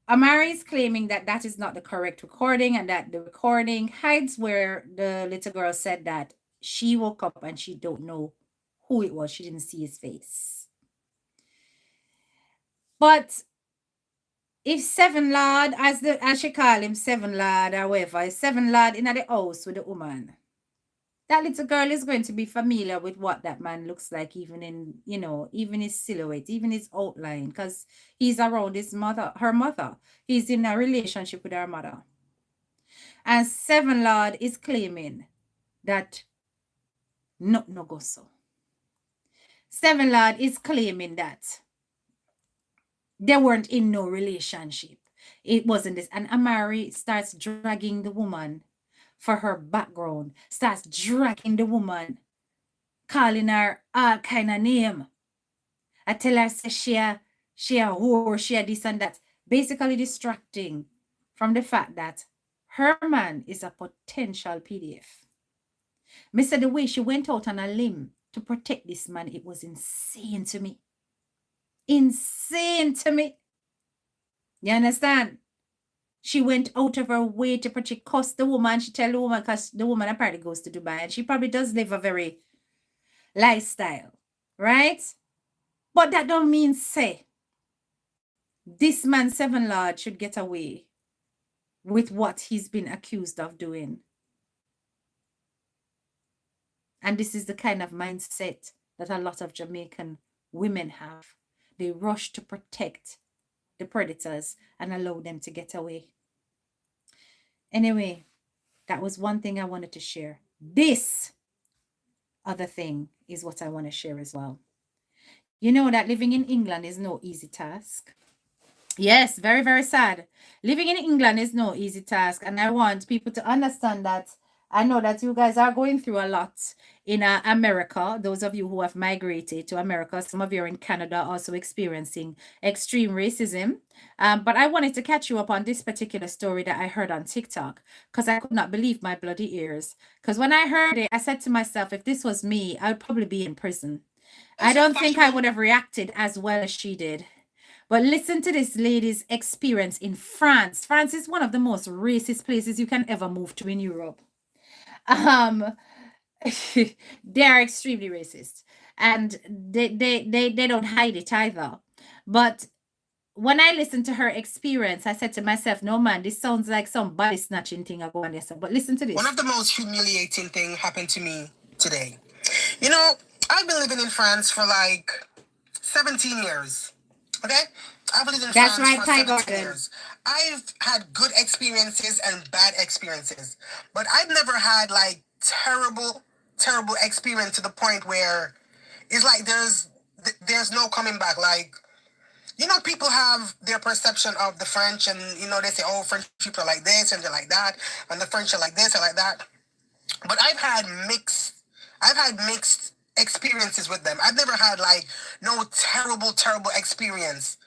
Amari is claiming that that is not the correct recording and that the recording hides where the little girl said that she woke up and she don't know who it was. She didn't see his face. But if Seven Lord, as she call him, Seven Lord or whatever, Seven Lord in the house with the woman, that little girl is going to be familiar with what that man looks like, even in, even his silhouette, even his outline, because he's around her mother. He's in a relationship with her mother. And Seven Lord is claiming that no go so. Seven Lord is claiming that they weren't in no relationship. It wasn't this. And Amari starts dragging the woman for her background, starts dragging the woman, calling her all kind of name. I tell her, say she a whore, she a this and that. Basically distracting from the fact that her man is a potential PDF. Me said the way she went out on a limb to protect this man, it was insane to me. Insane to me. You understand? She went out of her way to protect, cuss the woman. She tell the woman, because the woman apparently goes to Dubai and she probably does live a very lifestyle, right? But that don't mean say this man Seven Lord should get away with what he's been accused of doing. And this is the kind of mindset that a lot of Jamaican women have. They rush to protect the predators and allow them to get away. Anyway, that was one thing I wanted to share. This other thing is what I want to share as well. You know that living in England is no easy task. Yes, very, very sad. Living in England is no easy task. And I want people to understand that I know that you guys are going through a lot in America. Those of you who have migrated to America, some of you are in Canada also experiencing extreme racism. But I wanted to catch you up on this particular story that I heard on TikTok because I could not believe my bloody ears. Because when I heard it, I said to myself, if this was me, I would probably be in prison. I don't think I would have reacted as well as she did. But listen to this lady's experience in France. France is one of the most racist places you can ever move to in Europe. Um, they are extremely racist, and they don't hide it either. But when I listened to her experience, I said to myself, no man, this sounds like some body snatching thing I go on yourself. But listen to this.
One of the most humiliating thing happened to me today. You know, I've been living in France for like 17 years. Okay? I've lived in
That's
France
right,
for
Ty
17
Gordon.
years. I've had good experiences and bad experiences. But I've never had like terrible experience to the point where it's like there's no coming back. Like, you know, people have their perception of the French, and you know, they say, oh, French people are like this and they're like that, and the French are like this or like that. But I've had mixed experiences with them. I've never had like no terrible experience,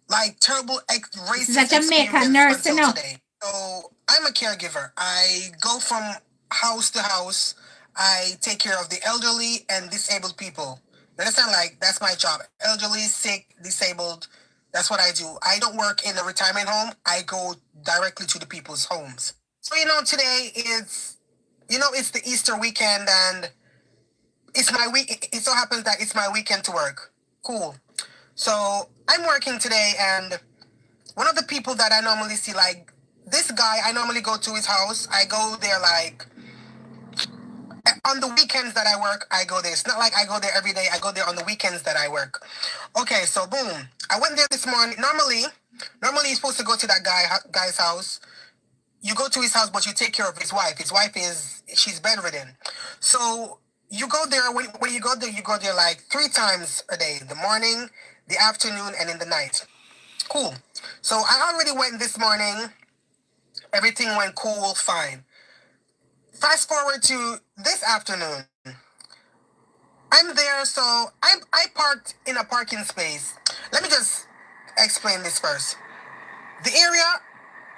like terrible
This is a
racist
Jamaican
experience
nurse, you
until
know.
today. So I'm a caregiver. I go from house to house. I take care of the elderly and disabled people. You understand? Like, that's my job. Elderly, sick, disabled. That's what I do. I don't work in a retirement home. I go directly to the people's homes. So, you know, today is, you know, it's the Easter weekend, and it's my week. It so happens that it's my weekend to work. Cool. So I'm working today, and one of the people that I normally see, like this guy, I normally go to his house. I go there like on the weekends that I work, I go there. It's not like I go there every day. I go there on the weekends that I work. Okay, so boom. I went there this morning. Normally you're supposed to go to that guy's house. You go to his house, but you take care of his wife. His wife she's bedridden. So you go there, when you go there like 3 times a day, the morning, the afternoon, and in the night. Cool. So I already went this morning. Everything went cool, fine. Fast forward to this afternoon. I'm there, so I parked in a parking space. Let me just explain this first. The area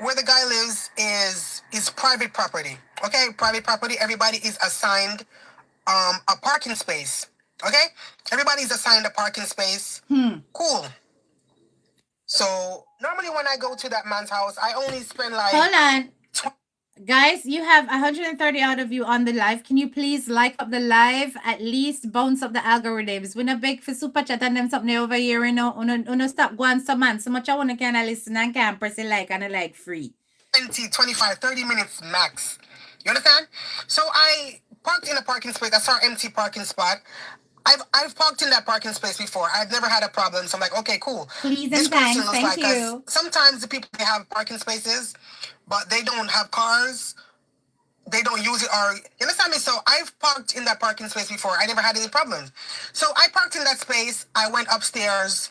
where the guy lives is private property. Okay, private property. Everybody is assigned a parking space. Okay, everybody's assigned a parking space. Cool. So normally when I go to that man's house, I only spend like.
Hold on. Guys, you have 130 out of you on the live. Can you please like up the live? At least bounce up the algorithms. We're not big for super chat and them something over here, you know. Uno stop going some man. So much I want to kind of listen and can press it like and a like free.
20, 25, 30 minutes max. You understand? So I parked in a parking space. I saw an empty parking spot. I've parked in that parking space before. I've never had a problem. So I'm like, okay, cool.
Please and thanks. Thank you.
Sometimes the people, they have parking spaces, but they don't have cars. They don't use it, or you understand me? So I've parked in that parking space before. I never had any problems. So I parked in that space. I went upstairs.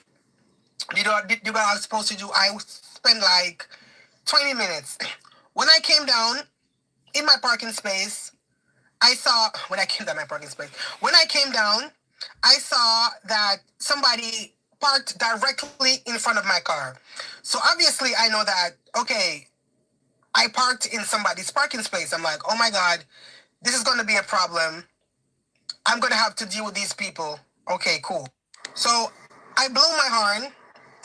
Did what I was supposed to do. I spent like 20 minutes. When I came down in my parking space, when I came down, I saw that somebody parked directly in front of my car. So obviously I know that, okay, I parked in somebody's parking space. I'm like, oh my God, this is going to be a problem. I'm going to have to deal with these people. Okay, cool. So I blew my horn.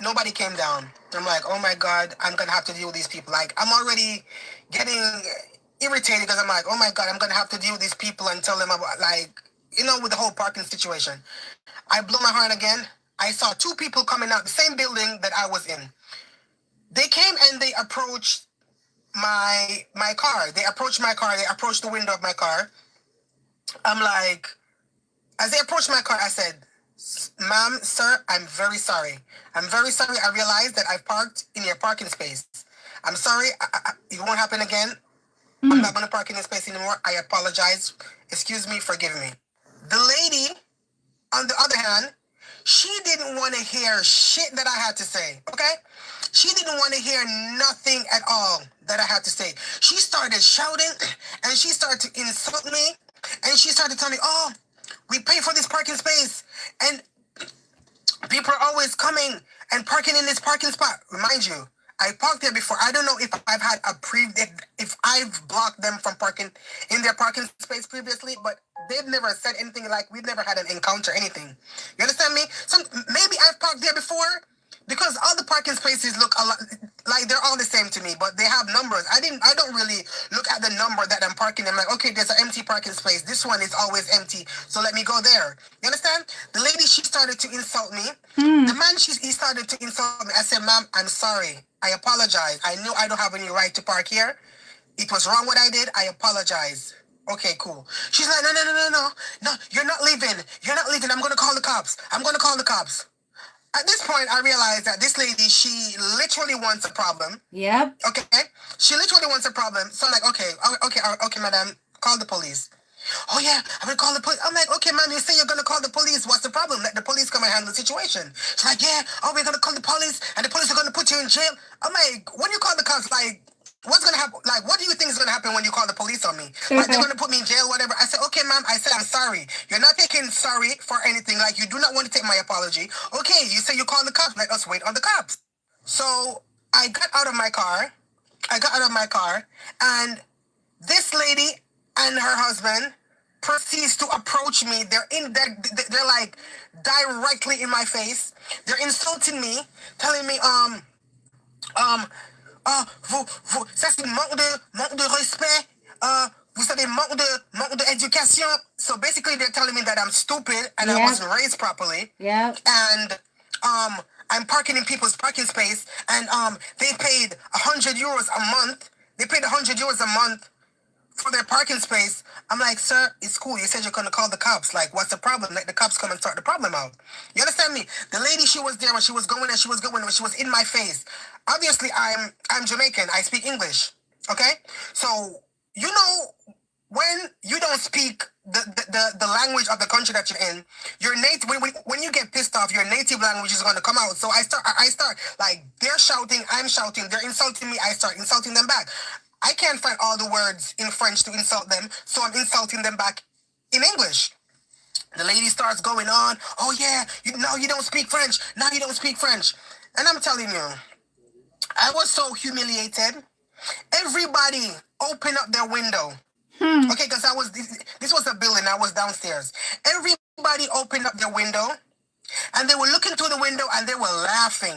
Nobody came down. I'm like, oh my God, I'm going to have to deal with these people. Like, I'm already getting irritated because I'm like, oh my God, I'm going to have to deal with these people and tell them about, like, you know, with the whole parking situation. I blew my horn again. I saw 2 people coming out the same building that I was in. They came and they approached my car. They approached my car. They approached the window of my car. I'm like, as they approached my car, I said, ma'am, sir, I'm very sorry. I'm very sorry. I realized that I've parked in your parking space. I'm sorry. It won't happen again. I'm not going to park in this space anymore. I apologize. Excuse me. Forgive me. The lady, on the other hand, She didn't want to hear shit that I had to say, okay? She didn't want to hear nothing at all that I had to say. She started shouting and she started to insult me and she started telling me, oh, we pay for this parking space and people are always coming and parking in this parking spot. Remind you, I parked there before. I don't know if I've had if I've blocked them from parking in their parking space previously, but they've never said anything like we've never had an encounter, anything. You understand me? Maybe I've parked there before because all the parking spaces look a lot like they're all the same to me, but they have numbers. I don't really look at the number that I'm parking. I'm like, okay, there's an empty parking space. This one is always empty, so let me go there. You understand? The lady, she started to insult me. The man, he started to insult me. I said, ma'am, I'm sorry. I apologize. I knew I don't have any right to park here. It was wrong what I did. I apologize. Okay, cool. She's like, no, you're not leaving. You're not leaving. I'm going to call the cops. I'm going to call the cops. At this point, I realized that this lady, she literally wants a problem.
Yep.
Okay? She literally wants a problem. So I'm like, okay, madam, call the police. Oh, yeah, I'm going to call the police. I'm like, okay, ma'am, you say you're going to call the police. What's the problem? Let the police come and handle the situation. She's like, yeah, we're going to call the police, and the police are going to put you in jail. I'm like, when you call the cops, like, what's going to happen? Like, what do you think is going to happen when you call the police on me? Like, they're going to put me in jail, whatever. I said, okay, ma'am. I said, I'm sorry. You're not taking sorry for anything. Like, you do not want to take my apology. Okay, you say you call the cops. Let us wait on the cops. So I got out of my car. And this lady and her husband proceeds to approach me. They're like directly in my face. They're insulting me, telling me, ça c'est manque de respect. Vous savez, manque de éducation. So basically, they're telling me that I'm stupid and I wasn't raised properly.
Yeah.
And I'm parking in people's parking space, and they paid €100 a month. They paid €100 a month for their parking space. I'm like, sir, it's cool. You said you're going to call the cops. Like, what's the problem? Let the cops come and sort the problem out. You understand me? The lady, she was there when she was going and she was in my face. Obviously, I'm Jamaican. I speak English. Okay? So, you know, when you don't speak the language of the country that you're in, your native, when you get pissed off, your native language is going to come out. So I start like, they're shouting, I'm shouting, they're insulting me, I start insulting them back. I can't find all the words in French to insult them, so I'm insulting them back in English. The lady starts going on, oh yeah, you don't speak French, now you don't speak French. And I'm telling you, I was so humiliated. Everybody open up their window. Okay, because this was a building, I was downstairs. Everybody opened up their window, and they were looking through the window, and they were laughing.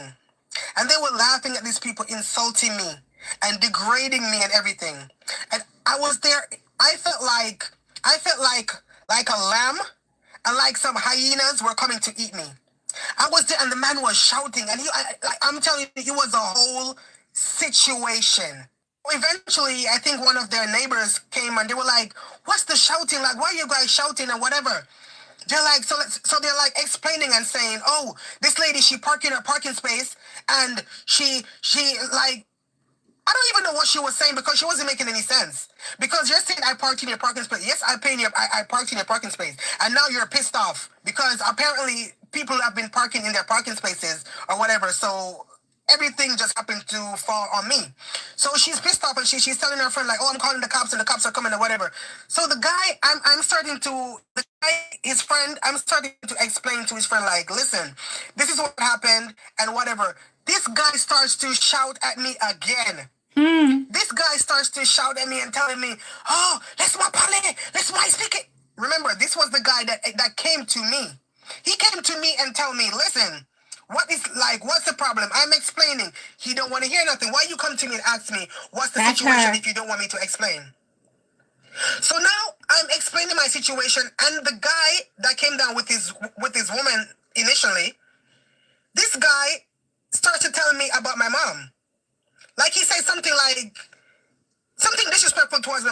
And they were laughing at these people insulting me and degrading me and everything. And I was there. I felt like a lamb, and like some hyenas were coming to eat me. I was there, and the man was shouting, and I'm telling you, it was a whole situation. Eventually, I think one of their neighbors came, and they were like, "What's the shouting? Like, why are you guys shouting and whatever?" They're like, so they're like explaining and saying, "Oh, this lady, she parked in her parking space, and she like." I don't even know what she was saying because she wasn't making any sense. Because you're saying I parked in your parking space. Yes, I parked in your parking space. And now you're pissed off because apparently people have been parking in their parking spaces or whatever. So everything just happened to fall on me. So she's pissed off and she's telling her friend like, "Oh, I'm calling the cops and the cops are coming or whatever." So the guy, I'm starting to explain to his friend like, "Listen, this is what happened and whatever." This guy starts to shout at me again. This guy starts to shout at me and telling me, "Oh, laisse-moi parler, laisse-moi expliquer." Remember, this was the guy that came to me. He came to me and told me, "Listen, what's the problem?" I'm explaining. He don't want to hear nothing. Why you come to me and ask me what's the situation if you don't want me to explain? So now I'm explaining my situation, and the guy that came down with his woman initially, this guy starts to tell me about my mom. Like he said something disrespectful towards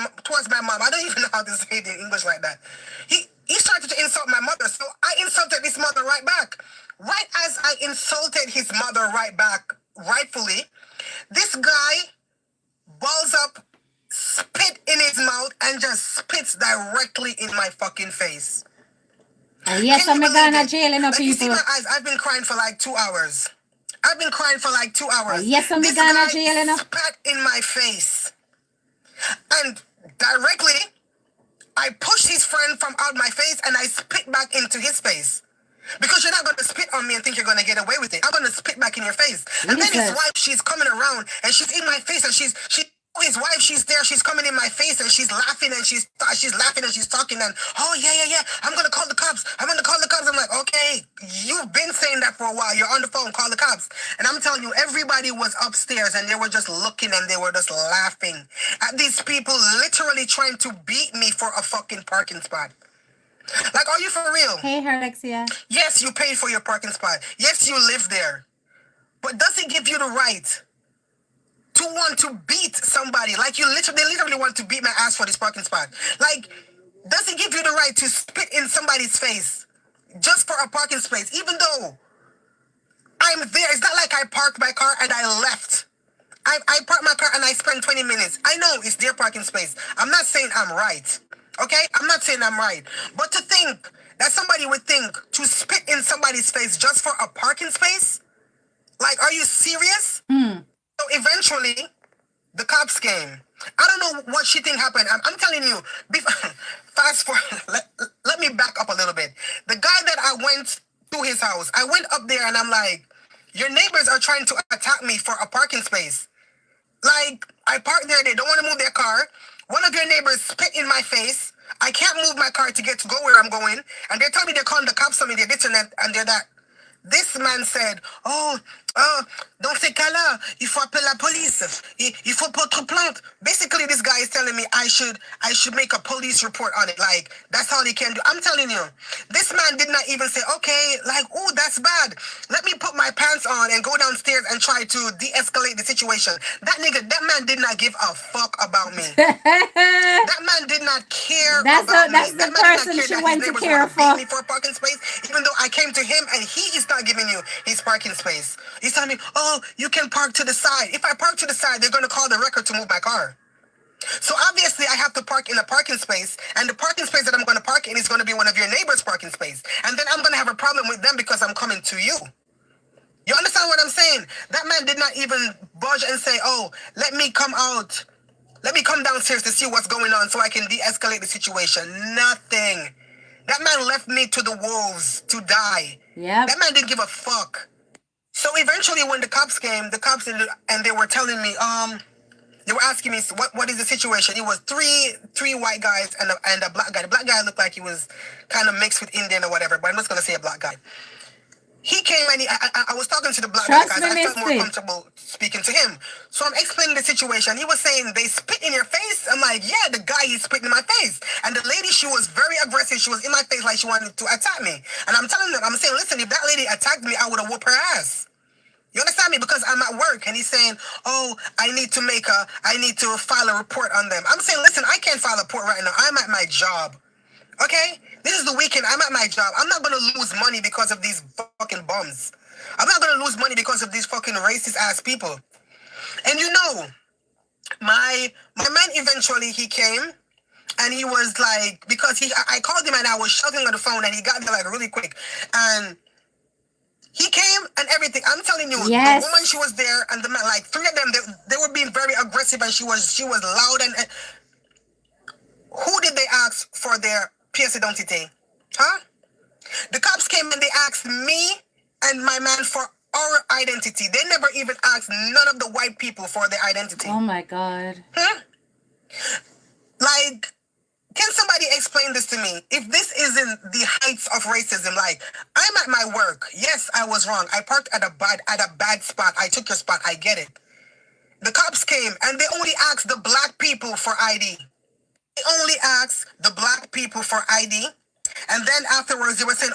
my mom. I don't even know how to say it in English like that. He started to insult my mother, so I insulted his mother right back. Right as I insulted his mother right back, rightfully, this guy balls up, spit in his mouth, and just spits directly in my fucking face.
Yes,
Can
I'm
you believe
gonna
it?
jail enough
Like, you see
people.
my eyes, I've been crying for like 2 hours. I've been crying for like 2 hours.
Yes, I'm
This
gonna
guy
jail enough.
spat in my face. And directly, I pushed his friend from out my face and I spit back into his face. Because you're not going to spit on me and think you're going to get away with it. I'm going to spit back in your face. And then his
Jesus.
wife, she's coming around and she's in my face and his wife, she's there, she's coming in my face and she's laughing and she's laughing and she's talking and, oh, yeah, I'm going to call the cops. I'm going to call the cops. I'm like, okay, you've been saying that for a while. You're on the phone, call the cops. And I'm telling you, everybody was upstairs and they were just looking and they were just laughing at these people literally trying to beat me for a fucking parking spot. Like, are you for real?
Hey, Alexia.
Yes, you paid for your parking spot. Yes, you live there. But does it give you the right to want to beat somebody? Like, they literally want to beat my ass for this parking spot. Like, does it give you the right to spit in somebody's face just for a parking space? Even though I'm there, it's not like I parked my car and I left. I parked my car and I spent 20 minutes. I know it's their parking space. I'm not saying I'm right. Okay? I'm not saying I'm right. But to think that somebody would think to spit in somebody's face just for a parking space? Like, are you serious? So eventually, the cops came. I don't know what she think happened. I'm telling you, fast forward, let me back up a little bit. The guy that I went to his house, I went up there and I'm like, your neighbors are trying to attack me for a parking space. Like, I parked there, they don't want to move their car. One of your neighbors spit in my face. I can't move my car to go where I'm going. And they told me they're calling the cops on me, they're this and that, and they're that. This man said, dans ces cas-là, il faut appeler la police. Il faut porter plainte. Basically, this guy is telling me I should make a police report on it. Like, that's all he can do. I'm telling you, this man did not even say, okay, like, oh, that's bad. Let me put my pants on and go downstairs and try to de-escalate the situation. That man did not give a fuck about me. That man did not care about me.
That's the person she went to care for.
Beat me for a parking space, even though I came to him and he is not giving you his parking space. He's telling me, oh, you can park to the side. If I park to the side, they're going to call the record to move my car. So obviously I have to park in a parking space, and the parking space that I'm going to park in is going to be one of your neighbor's parking space. And then I'm going to have a problem with them because I'm coming to you. You understand what I'm saying? That man did not even budge and say, oh, let me come out. Let me come downstairs to see what's going on so I can de-escalate the situation. Nothing. That man left me to the wolves to die.
Yeah.
That man didn't give a fuck. So eventually when the cops came, and they were telling me, they were asking me, what is the situation? It was three white guys and a black guy. The black guy looked like he was kind of mixed with Indian or whatever, but I'm just going to say a black guy. He came and I was talking to the black guy because I felt more comfortable speaking to him. So I'm explaining the situation. He was saying, they spit in your face? I'm like, yeah, the guy, he spit in my face. And the lady, she was very aggressive. She was in my face like she wanted to attack me. And I'm telling them, I'm saying, listen, if that lady attacked me, I would have whooped her ass. You understand me? Because I'm at work. And he's saying, oh, I need to file a report on them. I'm saying, listen, I can't file a report right now. I'm at my job. Okay? This is the weekend. I'm at my job. I'm not going to lose money because of these fucking bums. I'm not going to lose money because of these fucking racist ass people. And you know, my man eventually, he came and he was like, because I called him and I was shouting on the phone and he got there like really quick. And he came and everything. I'm telling you,
yes.
The woman, she was there, and the man, like three of them, they were being very aggressive, and she was loud. And who did they ask for their pièce d'identité? Huh? The cops came and they asked me and my man for our identity. They never even asked none of the white people for their identity.
Oh my God.
Like, can somebody explain this to me? If this isn't the heights of racism, like, I'm at my work. Yes, I was wrong. I parked at a bad spot. I took your spot. I get it. The cops came and they only asked the black people for ID. They only asked the black people for ID. And then afterwards, they were saying,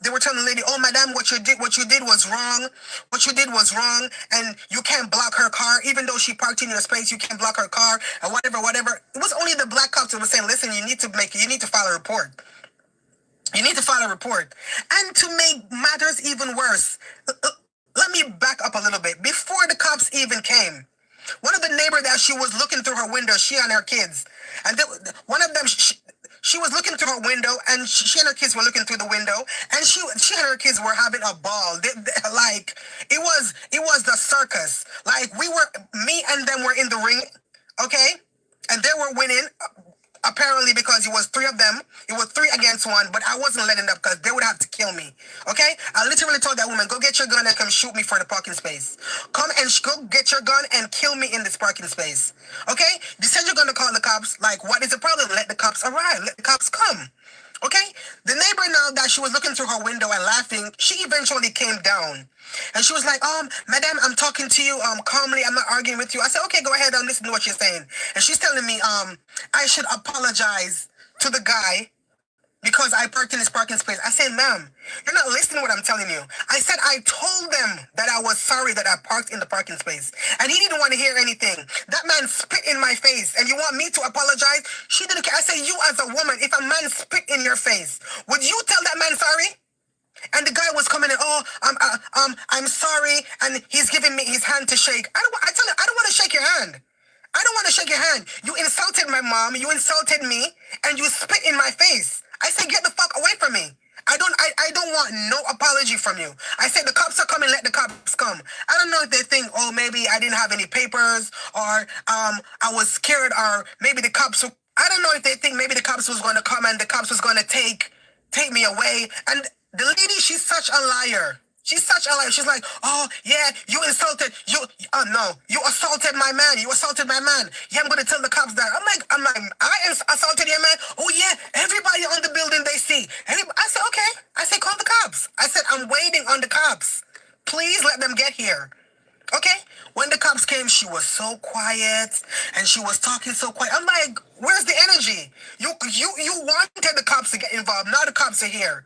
they were telling the lady, oh, madam, what you did was wrong. What you did was wrong. And you can't block her car. Even though she parked in your space, you can't block her car and whatever. It was only the black cops that were saying, listen, you need to file a report. You need to file a report. And to make matters even worse, let me back up a little bit. Before the cops even came, one of the neighbors that she was looking through her window, she and her kids, and one of them, she was looking through her window, and she and her kids were looking through the window, and she and her kids were having a ball. Like it was the circus. Like me and them were in the ring, okay, and they were winning. Apparently, because it was three of them, it was 3 against 1, but I wasn't letting them because they would have to kill me. Okay? I literally told that woman, go get your gun and come shoot me for the parking space. Come and go get your gun and kill me in this parking space. Okay? You said you're going to call the cops. Like, what is the problem? Let the cops arrive. Let the cops come. Okay? The neighbor, now that she was looking through her window and laughing, she eventually came down. And she was like, madam, I'm talking to you calmly. I'm not arguing with you. I said, okay, go ahead and listen to what you're saying. And she's telling me I should apologize to the guy because I parked in his parking space. I said, ma'am, you're not listening to what I'm telling you. I said I told them that I was sorry that I parked in the parking space. And he didn't want to hear anything. That man spit in my face. And you want me to apologize? She didn't care. I said, you as a woman, if a man spit in your face, would you tell that man sorry? And the guy was coming in, I'm sorry, and he's giving me his hand to shake. I tell him, I don't want to shake your hand. I don't want to shake your hand. You insulted my mom, you insulted me, and you spit in my face. I said, get the fuck away from me. I don't want no apology from you. I said, the cops are coming, let the cops come. I don't know if they think, oh, maybe I didn't have any papers, or I was scared, or maybe the cops, I don't know if they think maybe the cops was going to come and the cops was going to take me away. And the lady, she's such a liar. She's such a liar. She's like, oh, yeah, you assaulted assaulted my man. You assaulted my man. Yeah, I'm going to tell the cops that. I'm like, I assaulted your man? Oh, yeah, everybody on the building, they see. I said, okay. I said, call the cops. I said, I'm waiting on the cops. Please let them get here. Okay? When the cops came, she was so quiet, and she was talking so quiet. I'm like, where's the energy? You wanted the cops to get involved. Now the cops are here.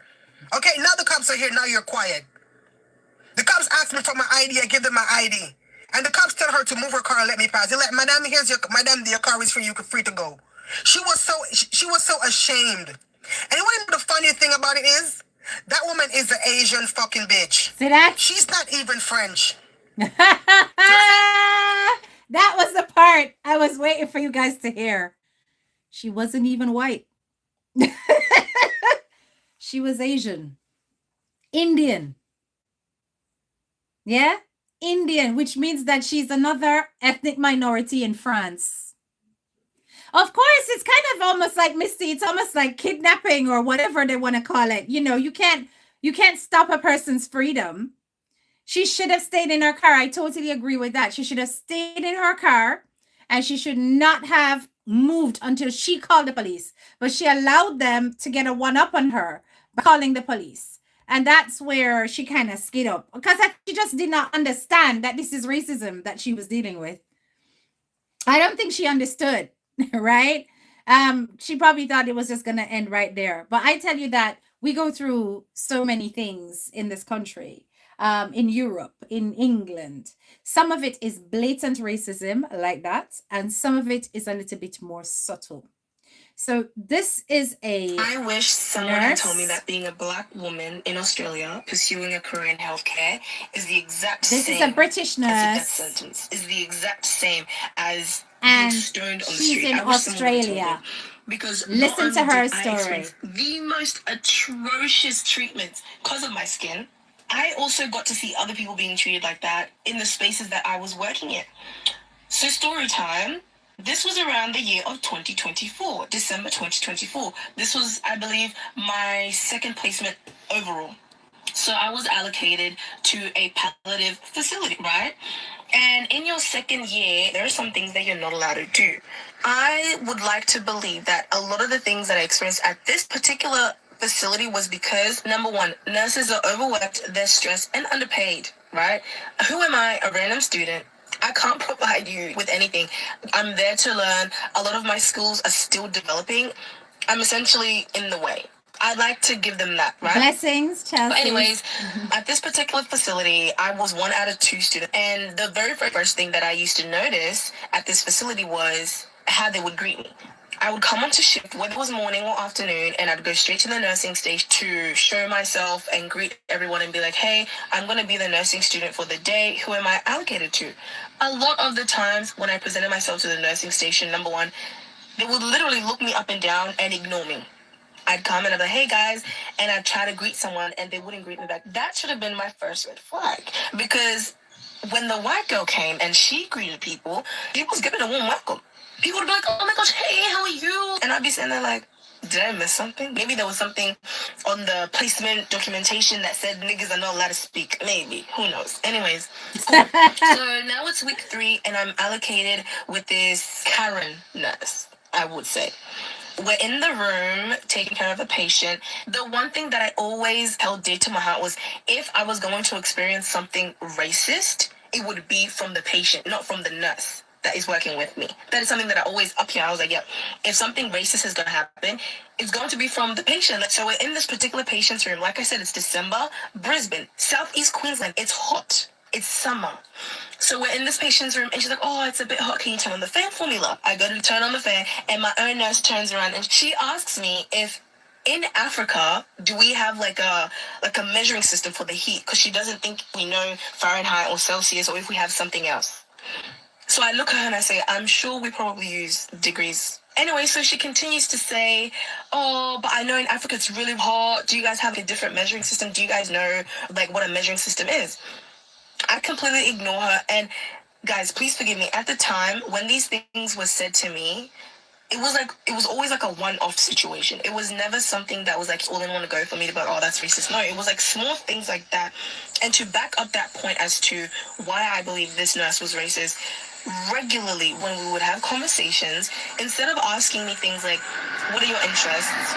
Okay, now the cops are here. Now you're quiet. The cops asked me for my ID. I give them my ID. And the cops tell her to move her car and let me pass. They're like, madam, your car is free. You're free to go. She was so ashamed. And you want to know the funny thing about it is? That woman is an Asian fucking bitch.
See that?
She's not even French.
That was the part I was waiting for you guys to hear. She wasn't even white. She was Asian. Indian. Yeah? Indian, which means that she's another ethnic minority in France. Of course, it's kind of almost like, Misty, it's almost like kidnapping or whatever they want to call it. You know, you can't stop a person's freedom. She should have stayed in her car. I totally agree with that. She should have stayed in her car, and she should not have moved until she called the police. But she allowed them to get a one-up on her by calling the police. And that's where she kind of skid up, because she just did not understand that this is racism that she was dealing with. I don't think she understood, right? She probably thought it was just going to end right there. But I tell you that we go through so many things in this country, in Europe, in England. Some of it is blatant racism like that, and some of it is a little bit more subtle. So this is a
I wish someone had told me that being a black woman in Australia pursuing a career in healthcare is the exact same.
This is a British nurse.
As a death sentence is the exact same as
and
being stoned on the
she's
street.
in Australia.
Because
listen to her story.
The most atrocious treatments because of my skin. I also got to see other people being treated like that in the spaces that I was working in. So story time. This was around the year of 2024, December 2024. This was, I believe, my second placement overall. So I was allocated to a palliative facility, right? And in your second year, there are some things that you're not allowed to do. I would like to believe that a lot of the things that I experienced at this particular facility was because, number one, nurses are overworked, they're stressed, and underpaid, right? Who am I? A random student. I can't provide you with anything. I'm there to learn. A lot of my skills are still developing. I'm essentially in the way. I'd like to give them that, right?
Blessings, Chelsea.
But anyways, at this particular facility, I was 1 out of 2 students. And the very first thing that I used to notice at this facility was how they would greet me. I would come onto shift, whether it was morning or afternoon, and I'd go straight to the nursing station to show myself and greet everyone and be like, hey, I'm going to be the nursing student for the day. Who am I allocated to? A lot of the times when I presented myself to the nursing station, number one, They would literally look me up and down and ignore me. I'd come and I'd be like, hey guys, and I'd try to greet someone and they wouldn't greet me back. That should have been my first red flag. Because when the white girl came and she greeted people, she was giving a warm welcome. People would be like, oh my gosh, hey, how are you? And I'd be sitting there like, did I miss something? Maybe there was something on the placement documentation that said niggas are not allowed to speak. Maybe. Who knows? Anyways, cool. So now it's week 3 and I'm allocated with this Karen nurse, I would say. We're in the room taking care of a patient. The one thing that I always held dear to my heart was if I was going to experience something racist, it would be from the patient, not from the nurse that is working with me. That is something that I always up here. I was like, yeah, if something racist is going to happen, it's going to be from the patient. So we're in this particular patient's room. Like I said, it's December, Brisbane, Southeast Queensland. It's hot. It's summer. So we're in this patient's room and she's like, oh, it's a bit hot. Can you turn on the fan for me, love? I go to turn on the fan and my own nurse turns around and she asks me if in Africa, do we have like a measuring system for the heat? Because she doesn't think we know Fahrenheit or Celsius or if we have something else. So I look at her and I say, I'm sure we probably use degrees. Anyway, so she continues to say, oh, but I know in Africa it's really hot. Do you guys have a different measuring system? Do you guys know like what a measuring system is? I completely ignore her. And guys, please forgive me. At the time, when these things were said to me, it was always like a one-off situation. It was never something that was like all in one go for me to be like, oh, that's racist. No, it was like small things like that. And to back up that point as to why I believe this nurse was racist, regularly when we would have conversations, instead of asking me things like, what are your interests?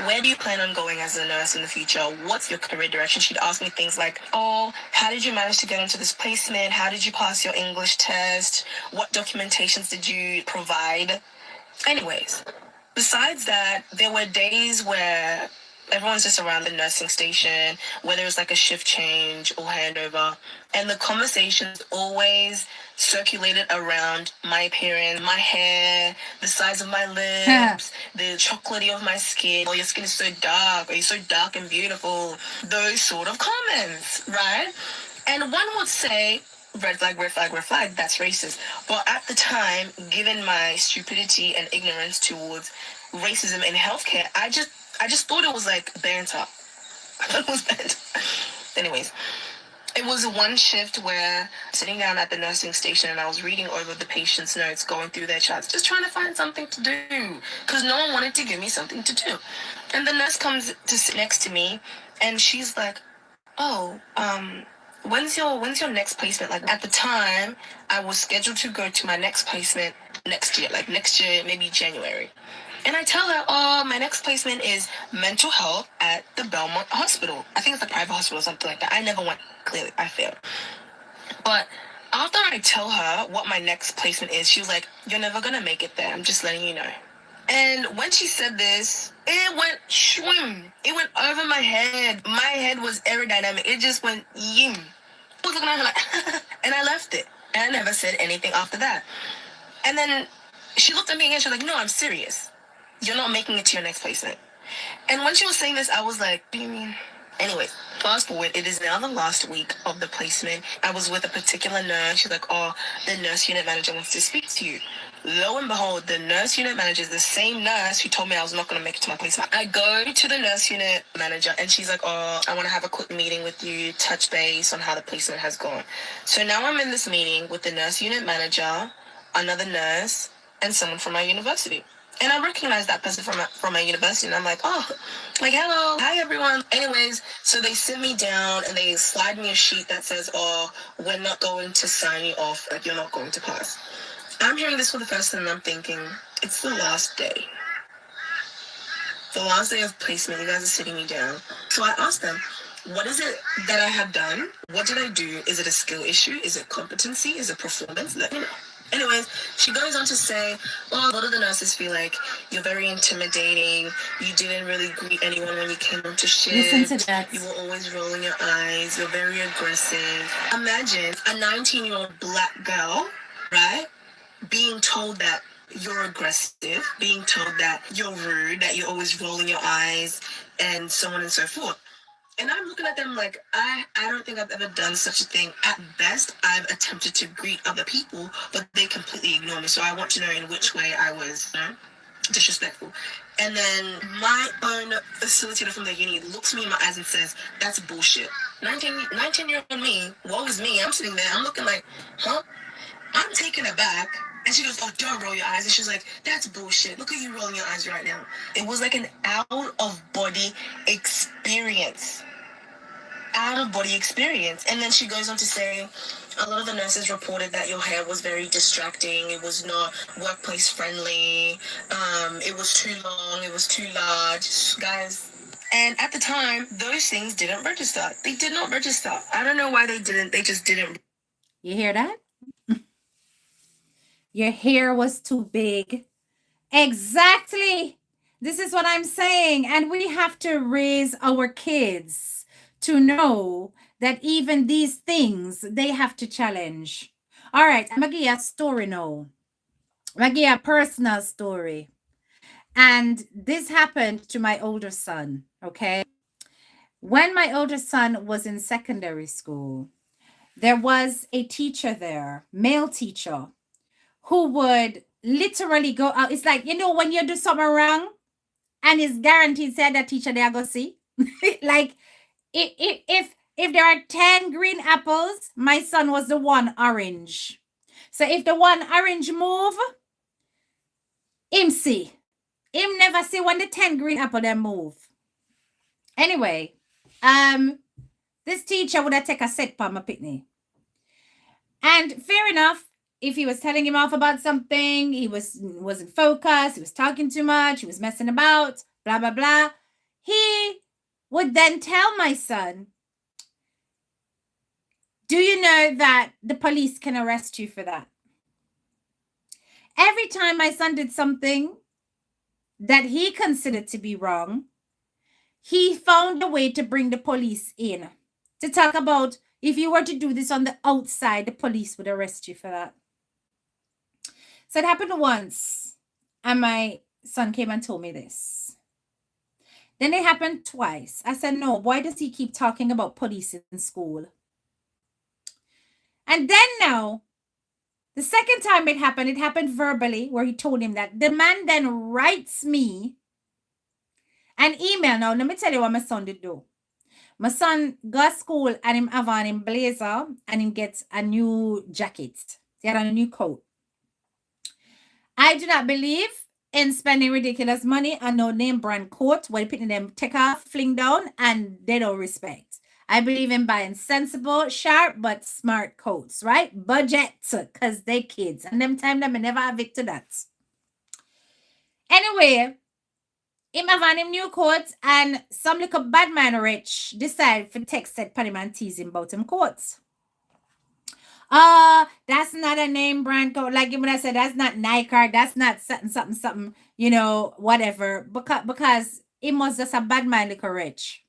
Where do you plan on going as a nurse in the future? What's your career direction? She'd ask me things like, oh, how did you manage to get into this placement? How did you pass your English test? What documentations did you provide? Anyways, besides that, there were days where everyone's just around the nursing station, whether it's like a shift change or handover, and the conversations always circulated around my appearance, my hair, the size of my lips, the chocolatey of my skin. Oh, your skin is so dark. Or you're so dark and beautiful. Those sort of comments, right? And one would say, red flag, red flag, red flag, that's racist. But at the time, given my stupidity and ignorance towards racism in healthcare, I just thought it was like banter. I thought it was banter. Anyways, it was one shift where sitting down at the nursing station and I was reading over the patient's notes, going through their charts, just trying to find something to do because no one wanted to give me something to do. And the nurse comes to sit next to me and she's like, oh, when's your next placement? Like at the time, I was scheduled to go to my next placement next year, maybe January. And I tell her, oh, my next placement is mental health at the Belmont Hospital. I think it's a private hospital or something like that. I never went, clearly, I failed. But after I tell her what my next placement is, she was like, you're never gonna make it there. I'm just letting you know. And when she said this, it went shwim. It went over my head. My head was aerodynamic. It just went yim. I was looking at her like, and I left it. And I never said anything after that. And then she looked at me again. She was like, no, I'm serious. You're not making it to your next placement. And when she was saying this, I was like, what do you mean? Anyways, fast forward, it is now the last week of the placement. I was with a particular nurse. She's like, oh, the nurse unit manager wants to speak to you. Lo and behold, the nurse unit manager is the same nurse who told me I was not going to make it to my placement. I go to the nurse unit manager and she's like, oh, I want to have a quick meeting with you, touch base on how the placement has gone. So now I'm in this meeting with the nurse unit manager, another nurse, and someone from my university. And I recognize that person from my university. And I'm like, oh, like, hello, hi, everyone. Anyways, so they sit me down and they slide me a sheet that says, oh, we're not going to sign you off. Like, you're not going to pass. I'm hearing this for the first time and I'm thinking, it's the last day. The last day of placement, you guys are sitting me down. So I asked them, what is it that I have done? What did I do? Is it a skill issue? Is it competency? Is it performance? Let me know. Anyways, she goes on to say, well, a lot of the nurses feel like you're very intimidating. You didn't really greet anyone when you came onto shift.
Listen to that.
You were always rolling your eyes. You're very aggressive. Imagine a 19-year-old black girl, right, being told that you're aggressive, being told that you're rude, that you're always rolling your eyes, and so on and so forth. And I'm looking at them like, I don't think I've ever done such a thing. At best, I've attempted to greet other people, but they completely ignore me. So I want to know in which way I was disrespectful. And then my own facilitator from the uni looks me in my eyes and says, that's bullshit. 19-year-old me, woe is me. I'm sitting there, I'm looking like, huh? I'm taken aback. And she goes, oh, don't roll your eyes. And she was like, that's bullshit. Look at you rolling your eyes right now. It was like an out-of-body experience. Out-of-body experience. And then she goes on to say, a lot of the nurses reported that your hair was very distracting. It was not workplace friendly. It was too long. It was too large. Guys, and at the time, those things didn't register. They did not register. I don't know why they didn't. They just didn't.
You hear that? Your hair was too big. Exactly. This is what I'm saying. And we have to raise our kids to know that even these things, they have to challenge. All right, I'm going to give you a story now. I'm going to give you a personal story. And this happened to my older son, okay? When my older son was in secondary school, there was a teacher there, male teacher, who would literally go out. It's like, when you do something wrong and it's guaranteed said that teacher they are going to see. Like, if there are 10 green apples, my son was the one orange. So if the one orange move, him see. Him never see when the 10 green apple them move. Anyway, this teacher would have take a set for my pitney. And fair enough, if he was telling him off about something, he wasn't focused, he was talking too much, he was messing about, blah, blah, blah. He would then tell my son, do you know that the police can arrest you for that? Every time my son did something that he considered to be wrong, he found a way to bring the police in to talk about if you were to do this on the outside, the police would arrest you for that. So it happened once, and my son came and told me this. Then it happened twice. I said, no, why does he keep talking about police in school? And then now, the second time it happened verbally, where he told him that. The man then writes me an email. Now, let me tell you what my son did do. My son got school and him have on him blazer and him gets a new jacket. He had on a new coat. I do not believe in spending ridiculous money on no name brand coat where putting them take off, fling down, and they don't respect. I believe in buying sensible, sharp, but smart coats, right? Budget, because they kids. And them time them I never have it to that. Anyway, him have on him new coats and some little bad man rich decide for text said Panny man tease him about him coats. That's not a name brand coat. Like when I said that's not Nike or that's not something, whatever. Because it was just a bad man little rich.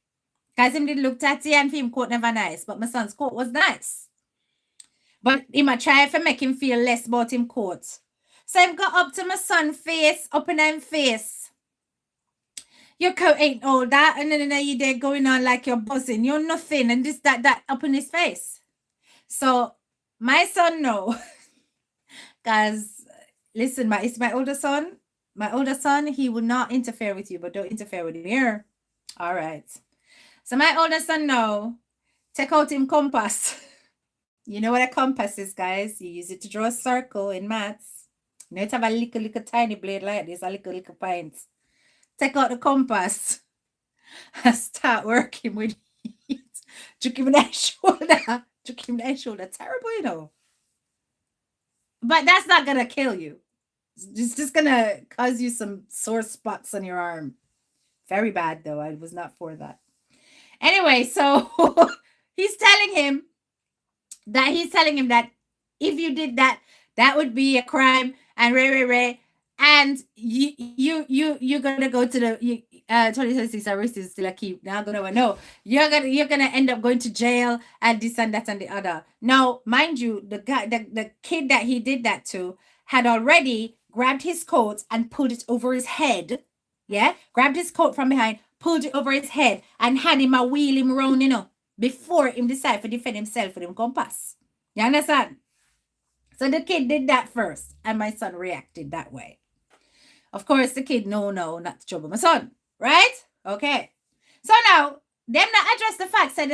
Because him did look tatty and him coat never nice. But my son's coat was nice. But he might try to make him feel less about him coat. So him got up to my son's face, up in him face. Your coat ain't all that. And then you there going on like you're buzzing. You're nothing. And this, that up in his face. So my son, no. Because, listen, it's my older son. My older son, he will not interfere with you, but don't interfere with him here. All right. So my older son, no. Take out him compass. You know what a compass is, guys? You use it to draw a circle in maths. You know, it have a little tiny blade like this, a little point. Take out the compass and start working with it. Just give me that shoulder. Just give me that shoulder. Terrible, But that's not going to kill you. It's just going to cause you some sore spots on your arm. Very bad, though. I was not for that. Anyway, so he's telling him that if you did that, that would be a crime and Ray. And you're gonna go to the 2026 arrest is still a keep. Now gonna know you're gonna end up going to jail and this and that and the other. Now, mind you, the kid that he did that to had already grabbed his coat and pulled it over his head. Yeah, grabbed his coat from behind, pulled it over his head and had him a wheel him round, before him decide to defend himself with him compass. You understand? So the kid did that first, and my son reacted that way. Of course, the kid, no, not to trouble my son, right? Okay. So now, them not address the fact that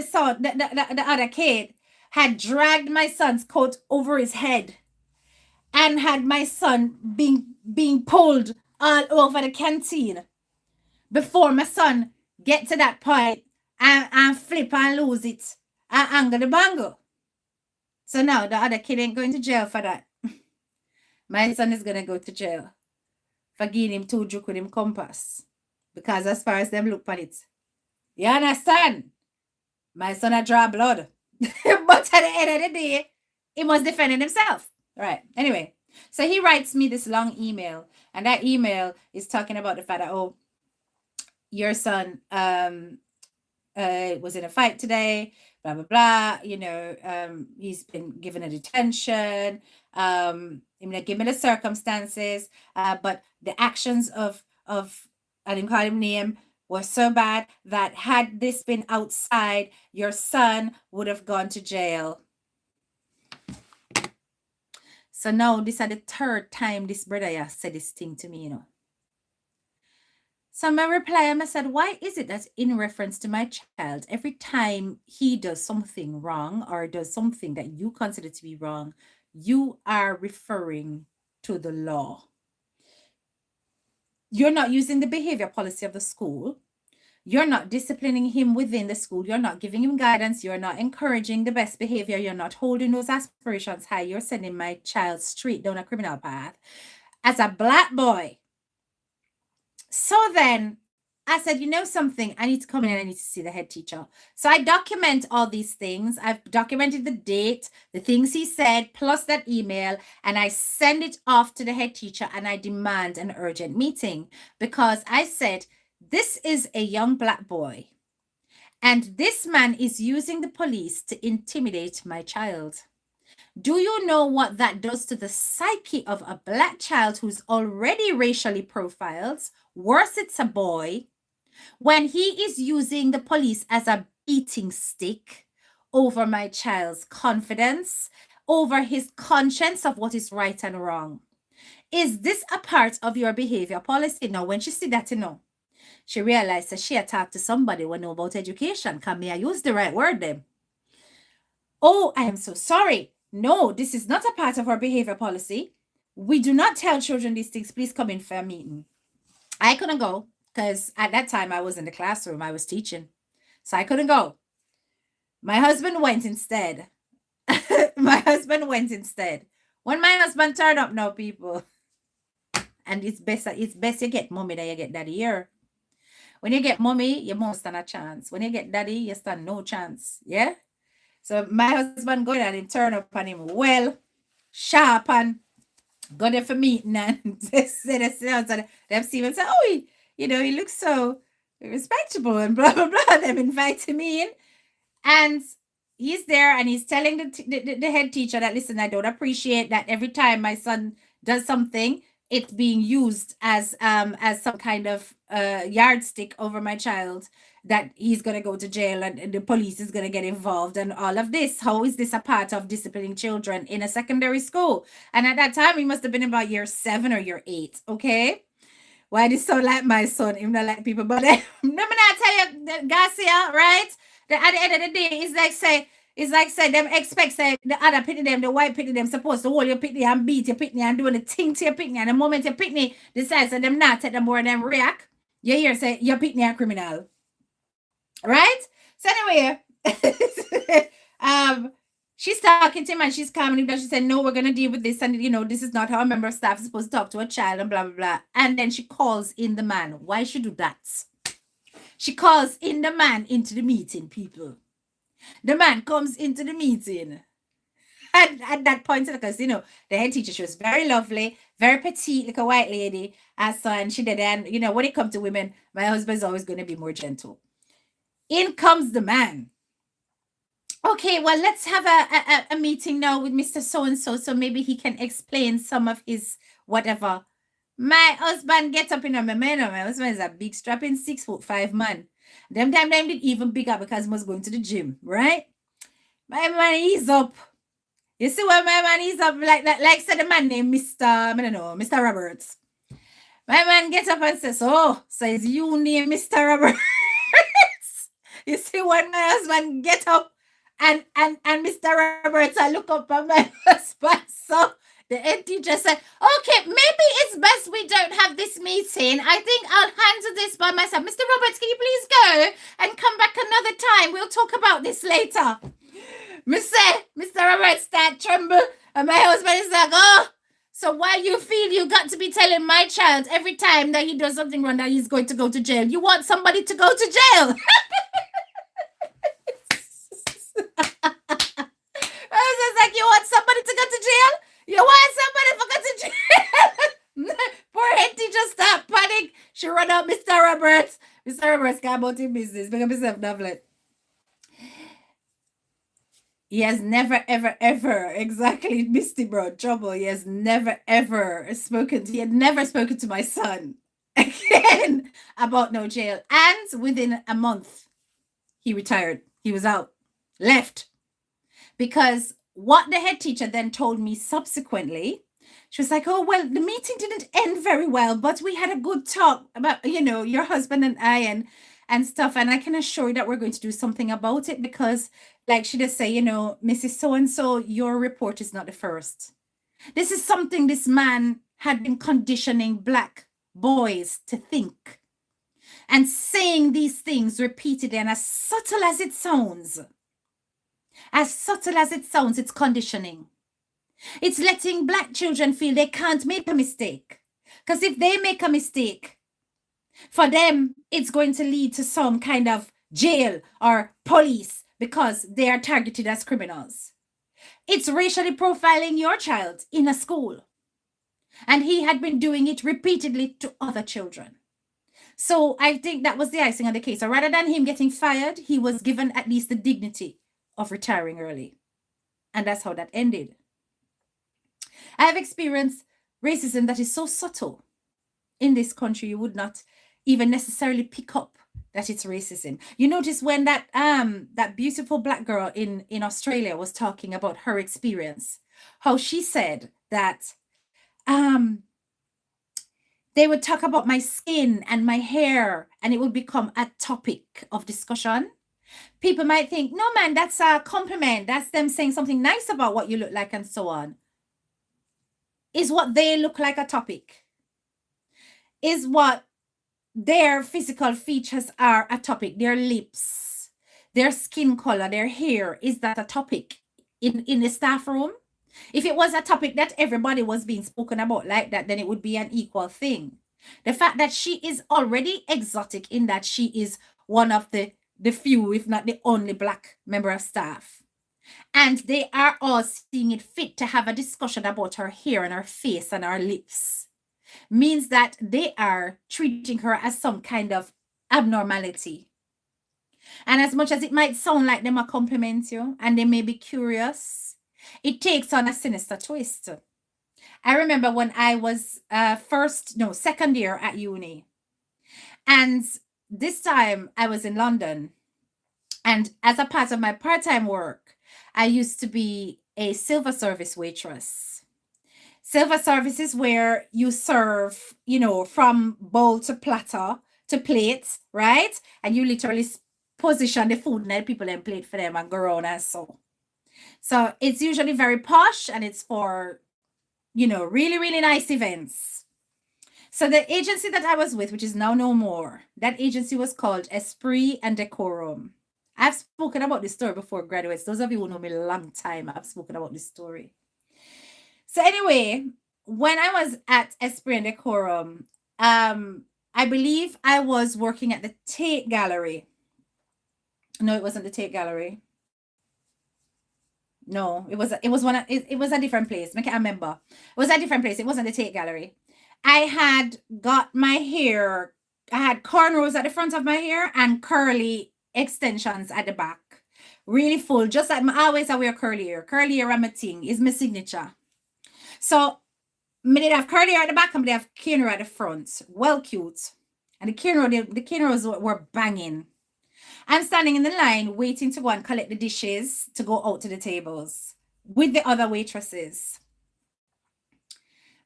the other kid had dragged my son's coat over his head and had my son being pulled all over the canteen before my son get to that point and flip and lose it and anger the bango. So now the other kid ain't going to jail for that. My son is going to go to jail for giving him 2 juke with him compass. Because as far as them look at it, you understand? My son a draw blood. But at the end of the day, he was defending himself. Right. Anyway, so he writes me this long email. And that email is talking about the fact that, oh, your son was in a fight today, blah, blah, blah. He's been given a detention. I'm going to give me the circumstances. But the actions of I didn't call him name, was so bad that had this been outside, your son would have gone to jail. So now this is the 3rd time this brother said this thing to me, So my reply, I said, why is it that in reference to my child, every time he does something wrong or does something that you consider to be wrong, you are referring to the law? You're not using the behavior policy of the school. You're not disciplining him within the school. You're not giving him guidance. You're not encouraging the best behavior. You're not holding those aspirations high. You're sending my child straight down a criminal path as a black boy. So then I said, you know something? I need to come in and I need to see the head teacher. So I document all these things. I've documented the date, the things he said, plus that email, and I send it off to the head teacher and I demand an urgent meeting because I said, this is a young black boy and this man is using the police to intimidate my child. Do you know what that does to the psyche of a black child who's already racially profiled? Worse, it's a boy. When he is using the police as a beating stick over my child's confidence, over his conscience of what is right and wrong. Is this a part of your behavior policy? Now, when she see that, she realized that she had talked to somebody who know about education. Can me I use the right word then? Oh, I am so sorry. No, this is not a part of our behavior policy. We do not tell children these things. Please come in for a meeting. I couldn't go because at that time I was in the classroom. I was teaching. So I couldn't go. My husband went instead. When my husband turned up now, people, and it's best you get mommy than you get daddy here. When you get mommy, you must stand a chance. When you get daddy, you stand no chance. Yeah? So my husband go and him turn up on him well, sharp, and go there for meeting and them see him and say, oh, he looks so respectable and blah, blah, blah. Them invite him in. And he's there and he's telling the head teacher that, listen, I don't appreciate that every time my son does something, it's being used as some kind of yardstick over my child, that he's going to go to jail and the police is going to get involved and all of this. How is this a part of disciplining children in a secondary school? And at that time, he must have been about year 7 or year 8, okay? Why this sound like my son? Him not like people, but let me not tell you, Garcia, right? That at the end of the day, it's like say them expect say the other pitney them, the white pitney them supposed to hold your pitney and beat your pitney and doing the thing to your pitney, and the moment your pitney decides that them not take them more than react, you hear say your pitney a criminal. Right? So anyway, she's talking to him and she's calming him down. She said, no, we're going to deal with this. And, this is not how a member of staff is supposed to talk to a child and blah, blah, blah. And then she calls in the man. Why she do that? She calls in the man into the meeting, people. The man comes into the meeting. And at that point, because, the head teacher, she was very lovely, very petite, like a white lady. And she did. And, when it comes to women, my husband's always going to be more gentle. In comes the man. Okay, well, let's have a meeting now with Mr. So-and-so, so maybe he can explain some of his whatever. My husband gets up in a man. My husband is a big strapping 6'5" man. Them time them did even bigger because he was going to the gym, right? My man is up. You see when my man is up like that, like said the man named Mr. I don't know, Mr. Roberts. My man gets up and says, "Oh, so is you name Mr. Roberts?" You see when my husband get up and Mr. Roberts, I look up at my husband. So the head teacher said, "Okay, maybe it's best we don't have this meeting. I think I'll handle this by myself. Mr. Roberts, can you please go and come back another time? We'll talk about this later." Mr. Roberts start tremble, and my husband is like, "Oh, so why you feel you got to be telling my child every time that he does something wrong that he's going to go to jail? You want somebody to go to jail?" I was just like, "You want somebody to go to jail? You want somebody to go to jail?" Poor head teacher start panic. She run out Mr. Roberts. Mr. Roberts can't about his business. Make himself Dublin. He has never, ever, ever, exactly, Misty bro, trouble. He has never, ever spoken, he had never spoken to my son again about no jail. And within a month, he retired. He was out, left. Because what the head teacher then told me subsequently, she was like, "Oh, well, the meeting didn't end very well, but we had a good talk about, your husband and I and stuff. And I can assure you that we're going to do something about it because, like she just say, Mrs. So-and-so, your report is not the first. This is something this man had been conditioning Black boys to think. And saying these things repeatedly, and as subtle as it sounds, it's conditioning. It's letting Black children feel they can't make a mistake. Because if they make a mistake, for them, it's going to lead to some kind of jail or police because they are targeted as criminals. It's racially profiling your child in a school. And he had been doing it repeatedly to other children. So I think that was the icing on the cake. So rather than him getting fired, he was given at least the dignity of retiring early. And that's how that ended. I have experienced racism that is so subtle in this country, you would not even necessarily pick up that it's racism. You notice when that beautiful Black girl in Australia was talking about her experience, how she said that they would talk about my skin and my hair and it would become a topic of discussion. People might think, "No, man, that's a compliment. That's them saying something nice about what you look like and so on." Is what they look like a topic? Is what their physical features are a topic? Their lips, their skin color, their hair, is that a topic in the staff room? If it was a topic that everybody was being spoken about like that, then it would be an equal thing. The fact that she is already exotic in that she is one of the few, if not the only Black member of staff, and they are all seeing it fit to have a discussion about her hair and her face and her lips, means that they are treating her as some kind of abnormality. And as much as it might sound like them a compliment you and they may be curious, it takes on a sinister twist. I remember when I was second year at uni, and this time I was in London, and as a part of my part-time work, I used to be a silver service waitress. Silver service is where you serve, from bowl to platter to plate, right? And you literally position the food and then people then plate for them and go around and so. So it's usually very posh and it's for, really, really nice events. So the agency that I was with, which is now no more, that agency was called Esprit and Decorum. I've spoken about this story before, graduates. Those of you who know me a long time, I've spoken about this story. So anyway, when I was at Esprit and Decorum, I believe I was working at the Tate Gallery. No, it wasn't the Tate Gallery. No, it was a different place. I can't remember. It was a different place. It wasn't the Tate Gallery. I had got my hair, I had cornrows at the front of my hair and curly extensions at the back. Really full, just like I always wear curly hair. Curly hair, I'm a thing, is my signature. So Me did have curly hair at the back and me did have cane hair at the front. Well cute. And the cane hairs were banging. I'm standing in the line waiting to go and collect the dishes to go out to the tables with the other waitresses.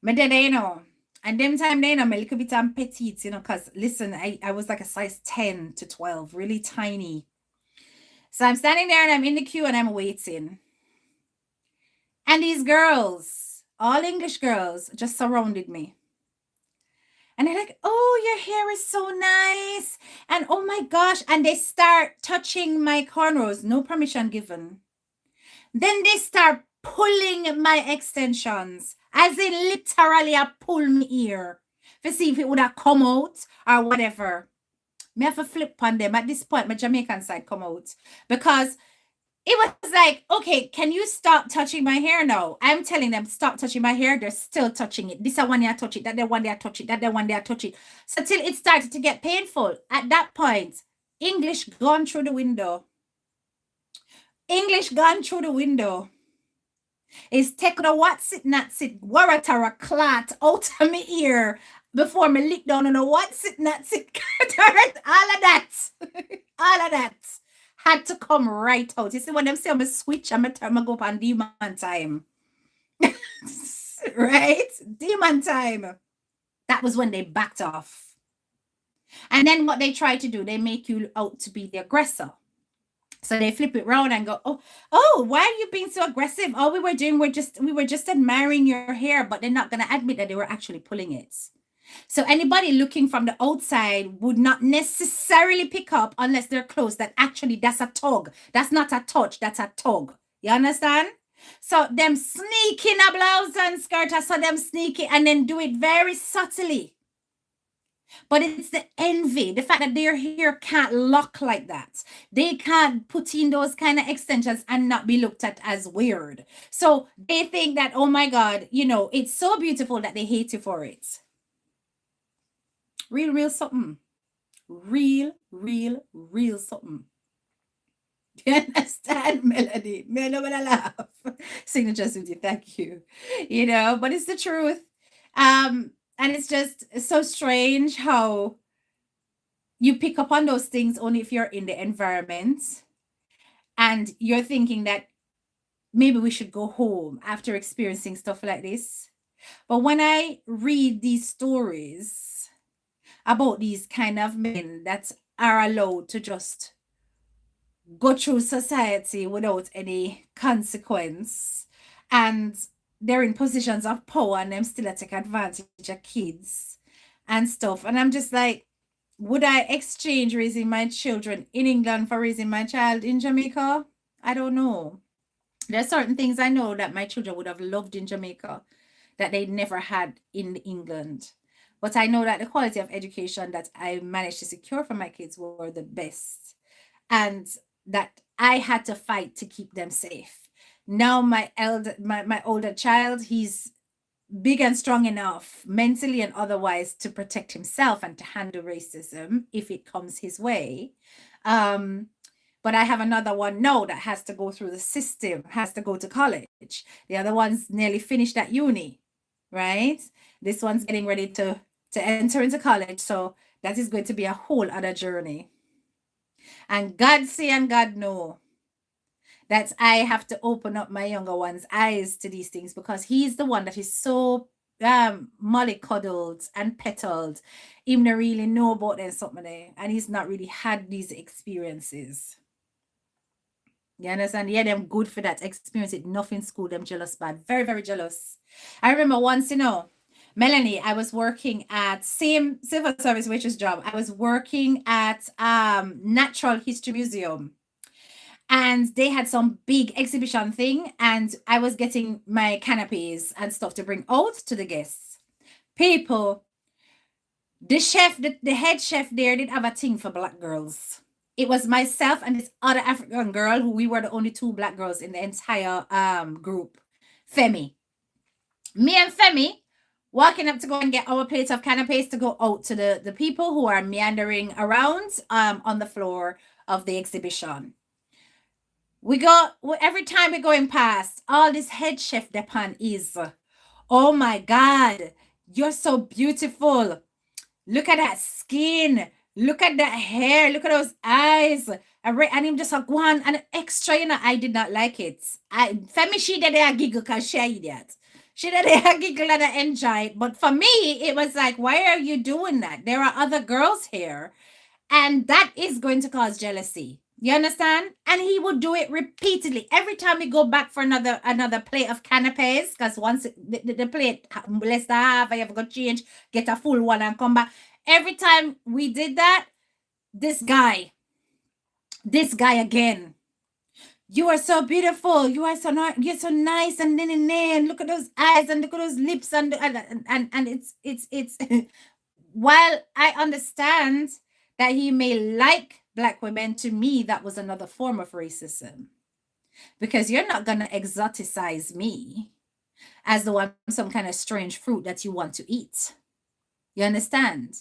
Me did, you know. And them time then I'm a little bit petite, you know, because listen, I was like a size 10 to 12, really tiny. So I'm standing there and I'm in the queue and I'm waiting. And these girls, all English girls, just surrounded me. And they're like, oh, your hair is so nice. And oh my gosh. And they start touching my cornrows, no permission given. Then they start pulling my extensions, as in literally a pull me ear to see if it would have come out or whatever. Me have to flip on them. At this point, my Jamaican side come out because it was like, okay, can you stop touching my hair now? I'm telling them, stop touching my hair. They're still touching it. This one they touch it, that the one they touch it, that the one they touch it. So till it started to get painful. At that point, English gone through the window. English gone through the window. It's taking a what's it, not sit, waratara clot out of my ear before me lick down on a what's it, not sit, all of that. All of that had to come right out. You see, when them say I'm a switch, I'm going to go up on demon time. Right? Demon time. That was when they backed off. And then what they try to do, they make you out to be the aggressor. So they flip it around and go, oh, why are you being so aggressive? All we were doing, we were just admiring your hair, but they're not going to admit that they were actually pulling it. So anybody looking from the outside would not necessarily pick up unless they're close that actually that's a tug. That's not a touch, that's a tug. You understand? So them sneaking a blouse and skirt, so them sneaking and then do it very subtly. But it's the envy, the fact that their hair can't lock like that. They can't put in those kind of extensions and not be looked at as weird. So they think that, oh my God, you know, it's so beautiful that they hate you for it. Real something. Real something. Do you understand, Melody? Melody, when I laugh. Signature Susie, thank you. You know, but it's the truth. And it's just so strange how you pick up on those things only if you're in the environment and you're thinking that maybe we should go home after experiencing stuff like this. But when I read these stories about these kind of men that are allowed to just go through society without any consequence and they're in positions of power and them still take advantage of kids and stuff. And I'm just like, would I exchange raising my children in England for raising my child in Jamaica? I don't know. There are certain things I know that my children would have loved in Jamaica that they never had in England. But I know that the quality of education that I managed to secure for my kids were the best. And that I had to fight to keep them safe. Now my older child, he's big and strong enough mentally and otherwise to protect himself and to handle racism if it comes his way. But I have another one now that has to go through the system, has to go to college. The other one's nearly finished at uni, right? This one's getting ready to enter into college. So that is going to be a whole other journey. And God see and God know that I have to open up my younger one's eyes to these things because he's the one that is so mollycoddled and petaled. Him not really know about them something there, and he's not really had these experiences. You understand? Yeah, them good for that experience. It nothing school, them jealous bad. Very, very jealous. I remember once, you know, Melanie, I was working at same civil service waitress job. I was working at Natural History Museum. And they had some big exhibition thing, and I was getting my canapes and stuff to bring out to the guests. People, the chef, the head chef there did have a thing for black girls. It was myself and this other African girl who we were the only two black girls in the entire group. Femi. Me and Femi walking up to go and get our plate of canapes to go out to the people who are meandering around on the floor of the exhibition. We go every time we're going past, all this head chef depan is Oh my God, you're so beautiful. Look at that skin. Look at that hair. Look at those eyes. And him just like one and extra, I did not like it. For me, she did a giggle because she idiot. She did a giggle and I enjoy it. But for me, it was like, why are you doing that? There are other girls here. And that is going to cause jealousy. You understand? And he would do it repeatedly. Every time we go back for another plate of canapes, because once the plate less than half, I have got change, get a full one and come back. Every time we did that, this guy again. You are so beautiful. You're so nice and look at those eyes and look at those lips and it's while I understand that he may like black women, to me, that was another form of racism. Because you're not going to exoticize me as though I'm some kind of strange fruit that you want to eat. You understand?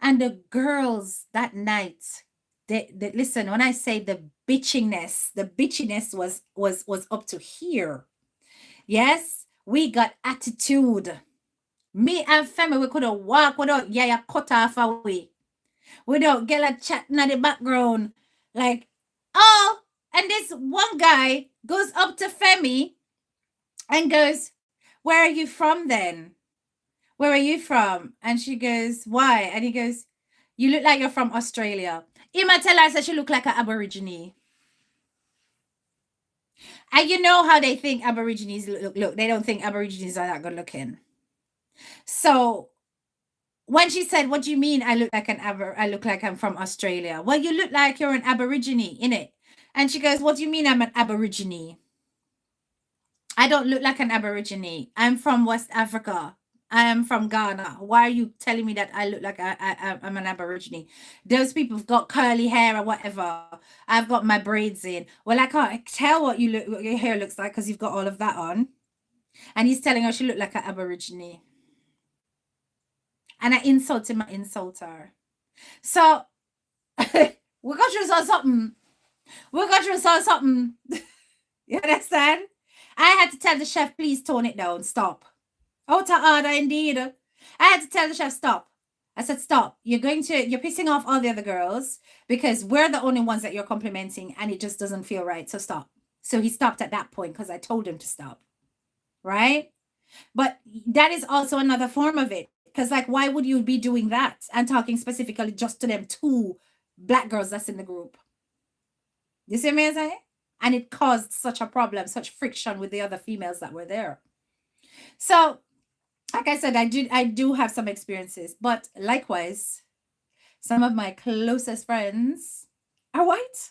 And the girls that night, they listen, when I say the bitchiness was up to here. Yes, we got attitude. Me and Femi, we could have walked without Yaya cut off away. Without Gela chatting at the background. Like, oh, and this one guy goes up to Femi and goes, where are you from then? Where are you from? And she goes, why? And he goes, you look like you're from Australia. He might tell her that she look like an Aborigine. And you know how they think Aborigines look. They don't think Aborigines are that good looking. So when she said, what do you mean I look like I look like I'm from Australia? Well, you look like you're an Aborigine, innit? And she goes, what do you mean I'm an Aborigine? I don't look like an Aborigine. I'm from West Africa. I am from Ghana. Why are you telling me that I look like I'm an Aborigine? Those people have got curly hair or whatever. I've got my braids in. Well, I can't tell what your hair looks like because you've got all of that on. And he's telling her she looked like an Aborigine. And I insulted my insulter. So we got you saw something. You understand? I had to tell the chef, please tone it down. Stop. Out of order indeed. I had to tell the chef, stop. I said, stop. You're pissing off all the other girls because we're the only ones that you're complimenting and it just doesn't feel right. So stop. So he stopped at that point because I told him to stop. Right? But that is also another form of it. Because, like, why would you be doing that and talking specifically just to them two black girls that's in the group? You see what I'm saying? And it caused such a problem, such friction with the other females that were there. So, like I said, I do have some experiences, but likewise, some of my closest friends are white.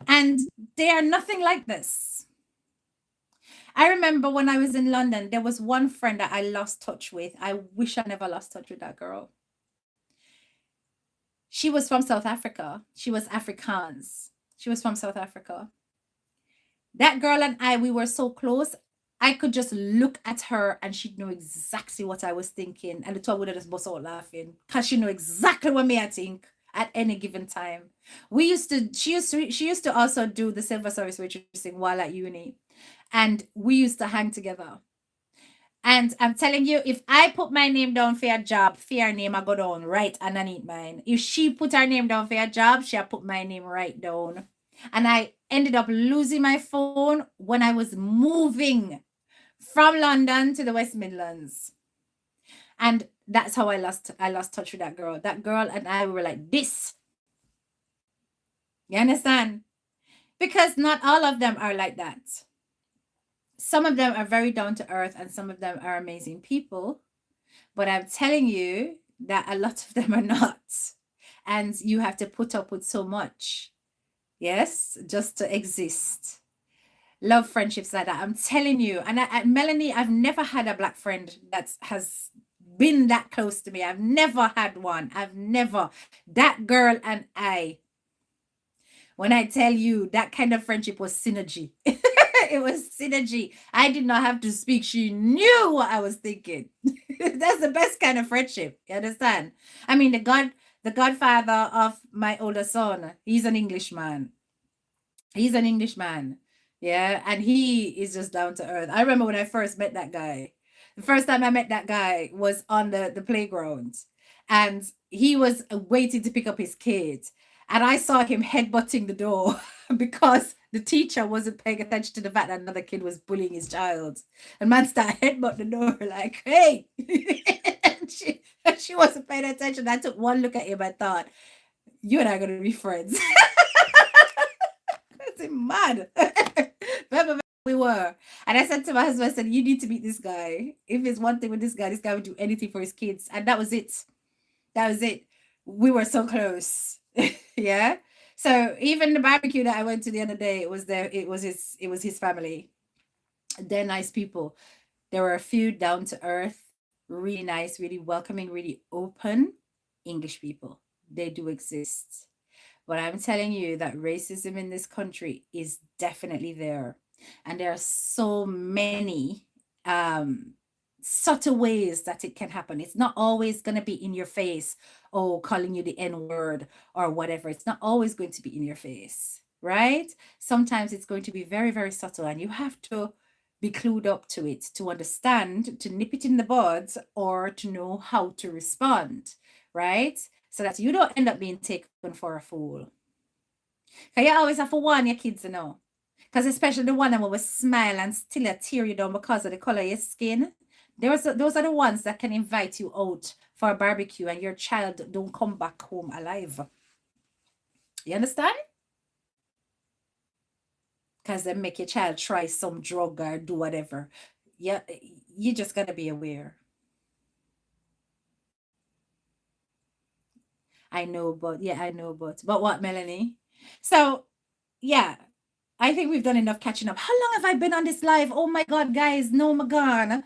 And they are nothing like this. I remember when I was in London, there was one friend that I lost touch with. I wish I never lost touch with that girl. She was from South Africa. She was Afrikaans. She was from South Africa. That girl and I, we were so close. I could just look at her and she'd know exactly what I was thinking. And the two would have just bust out laughing because she knew exactly what me I think at any given time. She used to also do the silver service waitressing while at uni. And we used to hang together. And I'm telling you, if I put my name down for a job, for her name, I go down right underneath mine. If she put her name down for a job, she'll put my name right down. And I ended up losing my phone when I was moving from London to the West Midlands. And that's how I lost touch with that girl. That girl and I were like this. You understand? Because not all of them are like that. Some of them are very down to earth and some of them are amazing people. But I'm telling you that a lot of them are not. And you have to put up with so much. Yes, just to exist. Love friendships like that. I'm telling you. And Melanie, I've never had a black friend that has been that close to me. I've never had one. I've never. That girl and I, when I tell you that kind of friendship was synergy. It was synergy. I did not have to speak. She knew what I was thinking. That's the best kind of friendship. You understand? I mean, the godfather of my older son, he's an Englishman. He's an Englishman. Yeah, and he is just down to earth. I remember when I first met that guy. The first time I met that guy was on the playground, and he was waiting to pick up his kid, and I saw him headbutting the door because the teacher wasn't paying attention to the fact that another kid was bullying his child, and man started headbutt the door like, "Hey!" and she wasn't paying attention. I took one look at him. I thought, "You and I are gonna be friends." That's mad. Remember we were. And I said to my husband, I said, you need to meet this guy. If it's one thing with this guy would do anything for his kids. And that was it. That was it. We were so close. Yeah. So even the barbecue that I went to the other day, it was his family. They're nice people. There were a few down to earth, really nice, really welcoming, really open English people. They do exist. But I'm telling you that racism in this country is definitely there. And there are so many um, subtle ways that it can happen. It's not always going to be in your face, oh, calling you the N word or whatever. It's not always going to be in your face, right? Sometimes it's going to be very, very subtle, and you have to be clued up to it to understand, to nip it in the bud, or to know how to respond, right? So that you don't end up being taken for a fool. Because you always have to warn your kids, Because especially the one that will smile and still a tear you down because of the color of your skin. Those are the ones that can invite you out for a barbecue and your child don't come back home alive. You understand? Because they make your child try some drug or do whatever. Yeah, you just gotta be aware. I know, but yeah, I know, but what, Melanie? So yeah, I think we've done enough catching up. How long have I been on this live? Oh my god, guys, no my god.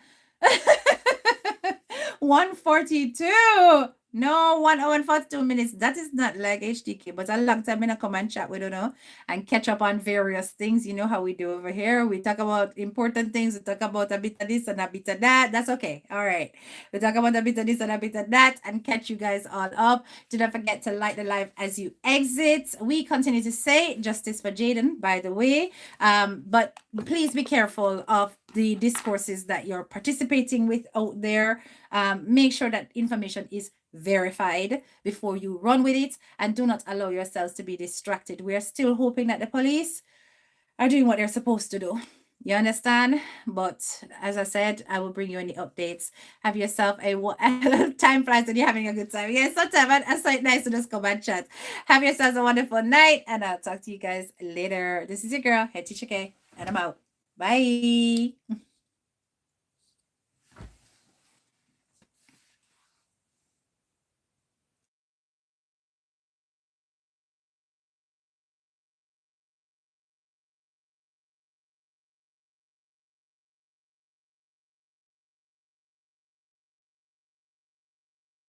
142. No, 1 hour and 42 minutes. That is not like HDK, but a long time in a come and chat with and catch up on various things. You know how we do over here. We talk about important things. We talk about a bit of this and a bit of that. That's okay. All right. We talk about a bit of this and a bit of that and catch you guys all up. Do not forget to like the live as you exit. We continue to say justice for Jayden, by the way. But please be careful of the discourses that you're participating with out there. Make sure that information is verified before you run with it, and do not allow yourselves to be distracted. We are still hoping that the police are doing what they're supposed to do. You understand? But as I said, I will bring you any updates. Have yourself a time flies when you're having a good time. Yes, sometimes I saw it nice to just come and chat. Have yourselves a wonderful night, and I'll talk to you guys later. This is your girl, Head Teacher K, and I'm out. Bye.